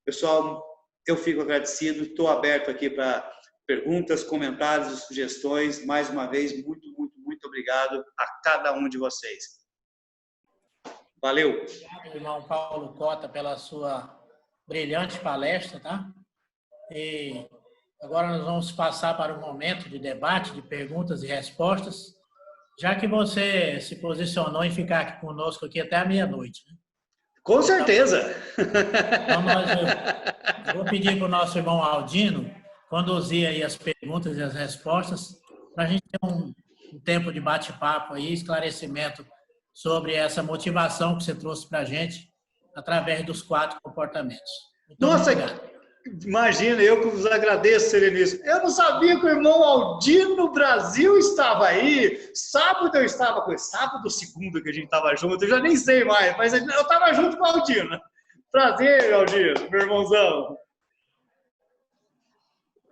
Pessoal, eu fico agradecido, estou aberto aqui para perguntas, comentários e sugestões. Mais uma vez, muito obrigado a cada um de vocês. Valeu. Obrigado, irmão Paulo Cota, pela sua brilhante palestra, tá? E agora nós vamos passar para o momento de debate, de perguntas e respostas, já que você se posicionou em ficar aqui conosco aqui até a meia-noite, né? Com certeza. Então, eu vou pedir para o nosso irmão Aldino conduzir aí as perguntas e as respostas, para a gente ter um tempo de bate-papo aí, esclarecimento sobre essa motivação que você trouxe para a gente através dos 4 comportamentos. Muito Nossa, obrigado. Imagina, eu que vos agradeço, Sereníssimo. Eu não sabia que o irmão Aldino Brasil estava aí. Sábado eu estava com ele. Sábado, segunda que a gente estava junto, eu já nem sei mais, mas eu estava junto com o Aldino. Prazer, Aldino, meu irmãozão.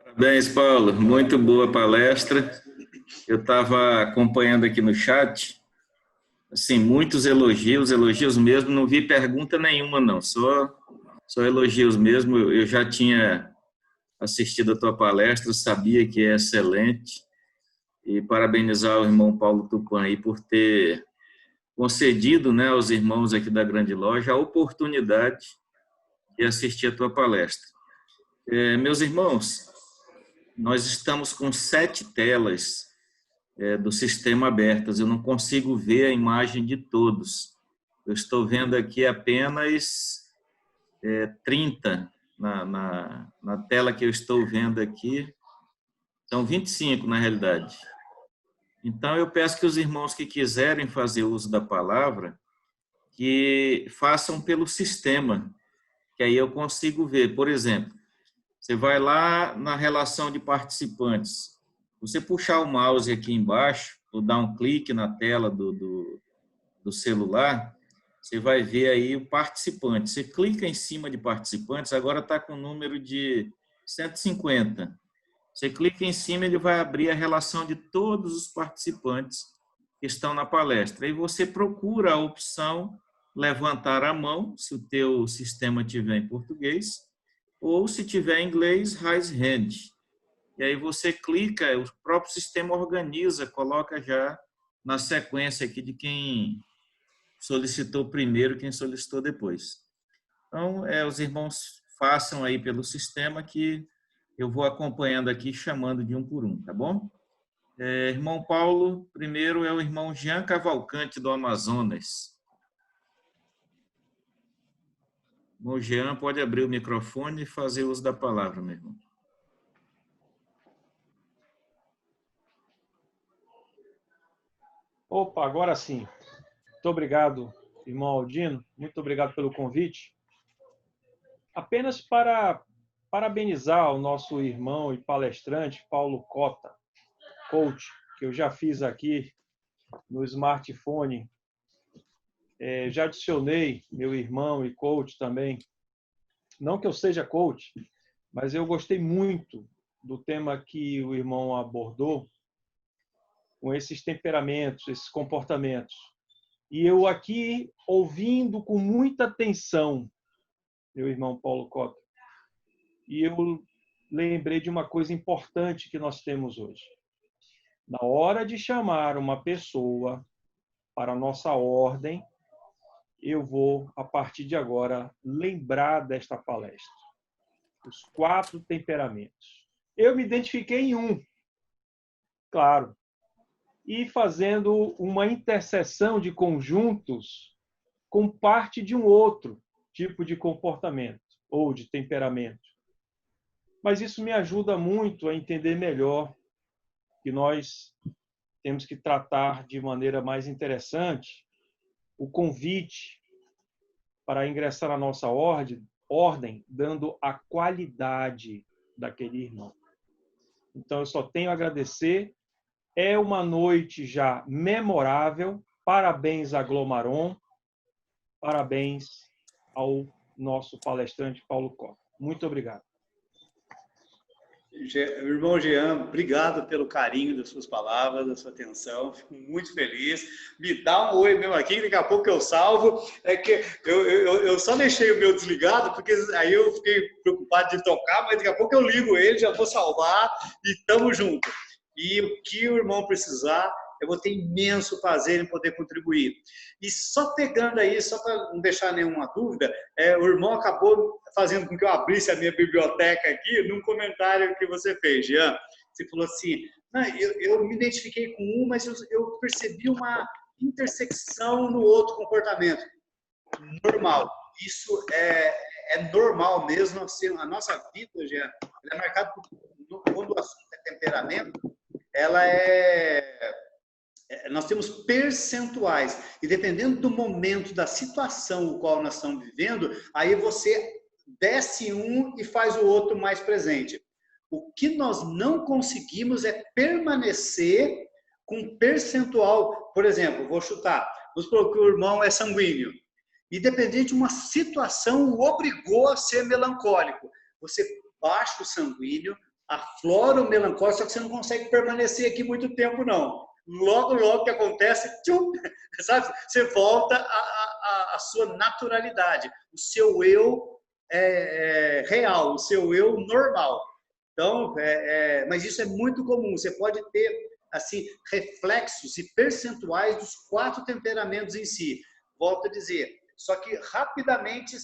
Parabéns, Paulo. Muito boa palestra. Eu estava acompanhando aqui no chat. Assim, muitos elogios mesmo. Não vi pergunta nenhuma, não. Só elogios mesmo. Eu já tinha assistido a tua palestra, sabia que é excelente. E parabenizar o irmão Paulo Tupã aí por ter concedido, né, aos irmãos aqui da Grande Loja a oportunidade de assistir a tua palestra. Meus irmãos, nós estamos com 7 telas do sistema abertas. Eu não consigo ver a imagem de todos. Eu estou vendo aqui apenas 30 na tela que eu estou vendo aqui. São 25, na realidade. Então, eu peço que os irmãos que quiserem fazer uso da palavra, que façam pelo sistema, que aí eu consigo ver. Por exemplo, você vai lá na relação de participantes. Você puxar o mouse aqui embaixo, ou dar um clique na tela do celular, você vai ver aí o participante. Você clica em cima de participantes, agora está com o número de 150. Você clica em cima, ele vai abrir a relação de todos os participantes que estão na palestra. E você procura a opção levantar a mão, se o teu sistema tiver em português, ou se tiver em inglês, raise hand. E aí você clica, o próprio sistema organiza, coloca já na sequência aqui de quem solicitou primeiro, quem solicitou depois. Então, os irmãos façam aí pelo sistema que eu vou acompanhando aqui, chamando de um por um, tá bom? Irmão Paulo, primeiro é o irmão Jean Cavalcante, do Amazonas. O Jean pode abrir o microfone e fazer uso da palavra, meu irmão. Opa, agora sim. Muito obrigado, irmão Aldino. Muito obrigado pelo convite. Apenas para parabenizar o nosso irmão e palestrante, Paulo Cota, coach, que eu já fiz aqui no smartphone. Já adicionei meu irmão e coach também. Não que eu seja coach, mas eu gostei muito do tema que o irmão abordou, com esses temperamentos, esses comportamentos. E eu aqui, ouvindo com muita atenção, meu irmão Paulo Cota, e eu lembrei de uma coisa importante que nós temos hoje. Na hora de chamar uma pessoa para a nossa ordem, eu vou, a partir de agora, lembrar desta palestra. Os 4 temperamentos. Eu me identifiquei em um, claro, e fazendo uma interseção de conjuntos com parte de um outro tipo de comportamento ou de temperamento. Mas isso me ajuda muito a entender melhor que nós temos que tratar de maneira mais interessante o convite para ingressar na nossa ordem, dando a qualidade daquele irmão. Então, eu só tenho a agradecer. É uma noite já memorável. Parabéns a Glomaron. Parabéns ao nosso palestrante Paulo Cota. Muito obrigado. Irmão Jean, obrigado pelo carinho das suas palavras, da sua atenção. Fico muito feliz. Me dá um oi mesmo aqui, daqui a pouco eu salvo. É que eu só deixei o meu desligado, porque aí eu fiquei preocupado de tocar, mas daqui a pouco eu ligo ele, já vou salvar e estamos juntos. E o que o irmão precisar, eu vou ter imenso prazer em poder contribuir. E só pegando aí, só para não deixar nenhuma dúvida, o irmão acabou fazendo com que eu abrisse a minha biblioteca aqui num comentário que você fez, Jean. Você falou assim, não, eu me identifiquei com um, mas eu percebi uma intersecção no outro comportamento. Normal. Isso é normal mesmo. Assim, a nossa vida, Jean, é marcada por, quando o assunto é temperamento, nós temos percentuais, e dependendo do momento, da situação o qual nós estamos vivendo, aí você desce um e faz o outro mais presente. O que nós não conseguimos é permanecer com percentual. Por exemplo, vou chutar, vamos supor que o irmão é sanguíneo, e dependendo de uma situação, o obrigou a ser melancólico. Você baixa o sanguíneo, aflora o melancólico, só que você não consegue permanecer aqui muito tempo, não. Logo, logo que acontece, tchum, sabe? Você volta à sua naturalidade, o seu eu real, o seu eu normal. Então, mas isso é muito comum. Você pode ter assim reflexos e percentuais dos 4 temperamentos em si. Volto a dizer, só que rapidamente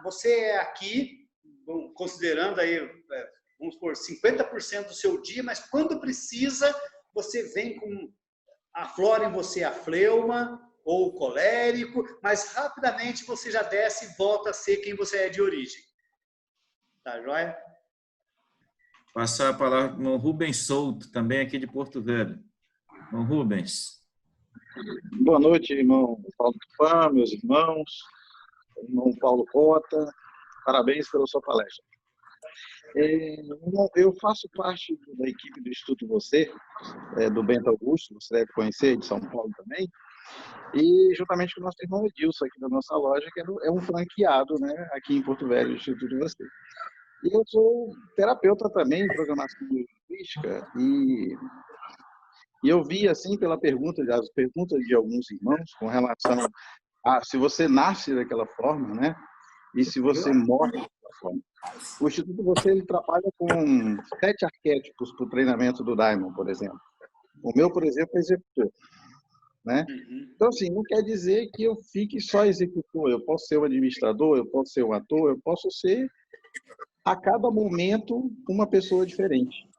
você é aqui, considerando aí, vamos por 50% do seu dia, mas quando precisa, você vem com, aflora em você a fleuma ou o colérico, mas rapidamente você já desce e volta a ser quem você é de origem. Tá joia? Passar a palavra para o irmão Rubens Souto, também aqui de Porto Velho. Irmão Rubens. Boa noite, irmão Paulo Tupã, meus irmãos, irmão Paulo Cota, parabéns pela sua palestra. Eu faço parte da equipe do Instituto Você, do Bento Augusto, você deve conhecer, de São Paulo também, e juntamente com o nosso irmão Edilson, aqui da nossa loja, que é um franqueado, né, aqui em Porto Velho, do Instituto Você. E eu sou terapeuta também em programação linguística, e eu vi, assim, as perguntas de alguns irmãos com relação a se você nasce daquela forma, né, e se você morre daquela forma. O Instituto Você ele trabalha com 7 arquétipos para o treinamento do Daimon, por exemplo. O meu, por exemplo, é executor. Né? Então, assim, não quer dizer que eu fique só executor. Eu posso ser um administrador, eu posso ser um ator, eu posso ser, a cada momento, uma pessoa diferente.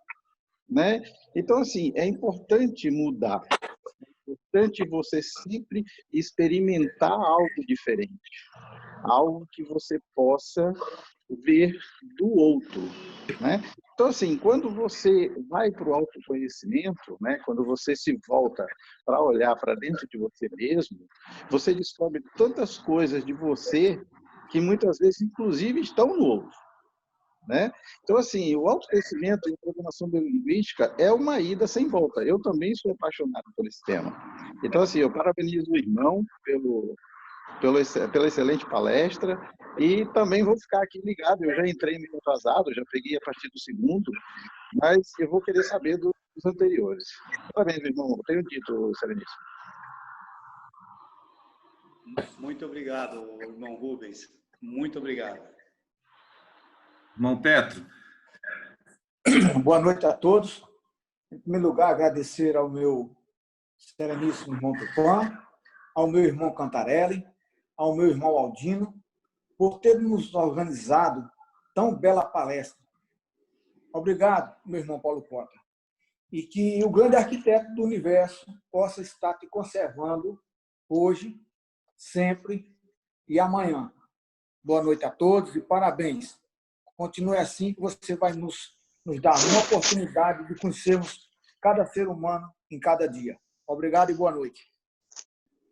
Né? Então, assim, é importante mudar. É importante você sempre experimentar algo diferente. Algo que você possa ver do outro, né? Então, assim, quando você vai para o autoconhecimento, né? Quando você se volta para olhar para dentro de você mesmo, você descobre tantas coisas de você que muitas vezes, inclusive, estão no outro, né? Então, assim, o autoconhecimento em programação neurolinguística é uma ida sem volta. Eu também sou apaixonado por esse tema. Então, assim, eu parabenizo o irmão pela excelente palestra e também vou ficar aqui ligado. Eu já entrei meio atrasado, já peguei a partir do segundo, mas eu vou querer saber dos anteriores. Parabéns, irmão. Eu tenho dito, Sereníssimo. Muito obrigado, irmão Rubens. Muito obrigado. Irmão Petro. Boa noite a todos. Em primeiro lugar, agradecer ao meu sereníssimo irmão Tupã, ao meu irmão Cantarelli, ao meu irmão Aldino, por ter nos organizado tão bela palestra. Obrigado, meu irmão Paulo Cota. E que o grande arquiteto do universo possa estar te conservando hoje, sempre e amanhã. Boa noite a todos e parabéns. Continue assim que você vai nos dar uma oportunidade de conhecermos cada ser humano em cada dia. Obrigado e boa noite.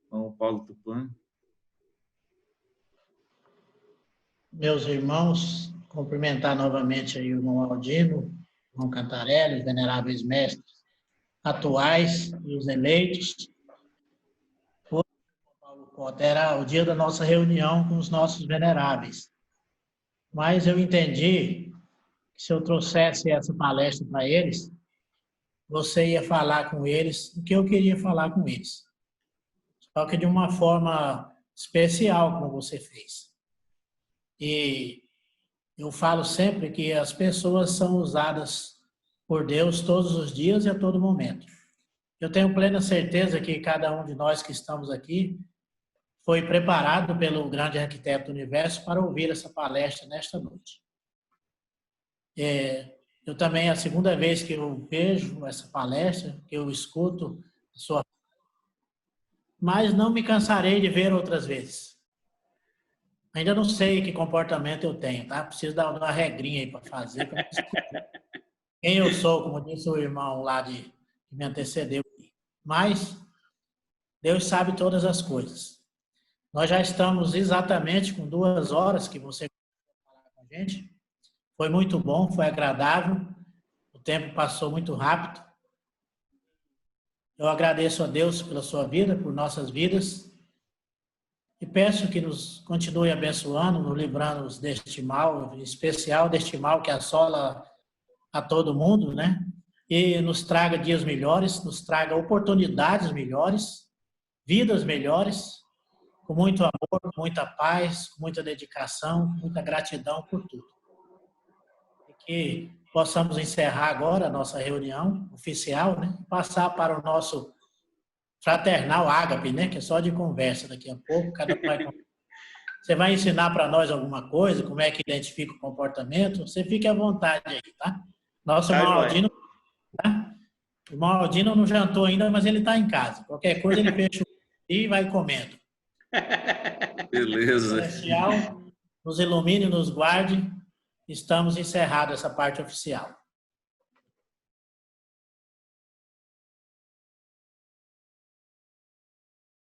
Irmão Paulo Tupã. Meus irmãos, cumprimentar novamente aí o irmão Aldino, o irmão Cantarelli, os veneráveis mestres atuais e os eleitos. Hoje, Paulo Cota, era o dia da nossa reunião com os nossos veneráveis. Mas eu entendi que se eu trouxesse essa palestra para eles, você ia falar com eles o que eu queria falar com eles. Só que de uma forma especial, como você fez. E eu falo sempre que as pessoas são usadas por Deus todos os dias e a todo momento. Eu tenho plena certeza que cada um de nós que estamos aqui foi preparado pelo grande arquiteto do universo para ouvir essa palestra nesta noite. Eu também, é a segunda vez que eu vejo essa palestra, que eu escuto a sua, mas não me cansarei de ver outras vezes. Ainda não sei que comportamento eu tenho, tá? Preciso dar uma regrinha aí para fazer. Quem eu sou, como disse o irmão lá que me antecedeu. Mas Deus sabe todas as coisas. Nós já estamos exatamente com 2 horas que você falou com a gente. Foi muito bom, foi agradável. O tempo passou muito rápido. Eu agradeço a Deus pela sua vida, por nossas vidas. E peço que nos continue abençoando, nos livrando deste mal, em especial deste mal que assola a todo mundo, né? E nos traga dias melhores, nos traga oportunidades melhores, vidas melhores, com muito amor, com muita paz, com muita dedicação, muita gratidão por tudo. E que possamos encerrar agora a nossa reunião oficial, né? Passar para o nosso fraternal ágape, né? Que é só de conversa daqui a pouco. Cada um vai... Você vai ensinar para nós alguma coisa, como é que identifica o comportamento? Você fique à vontade aí, tá? Nosso irmão Aldino, tá? O irmão Aldino não jantou ainda, mas ele está em casa. Qualquer coisa ele fecha e vai comendo. Beleza. Celestial, nos ilumine, nos guarde. Estamos encerrado essa parte oficial.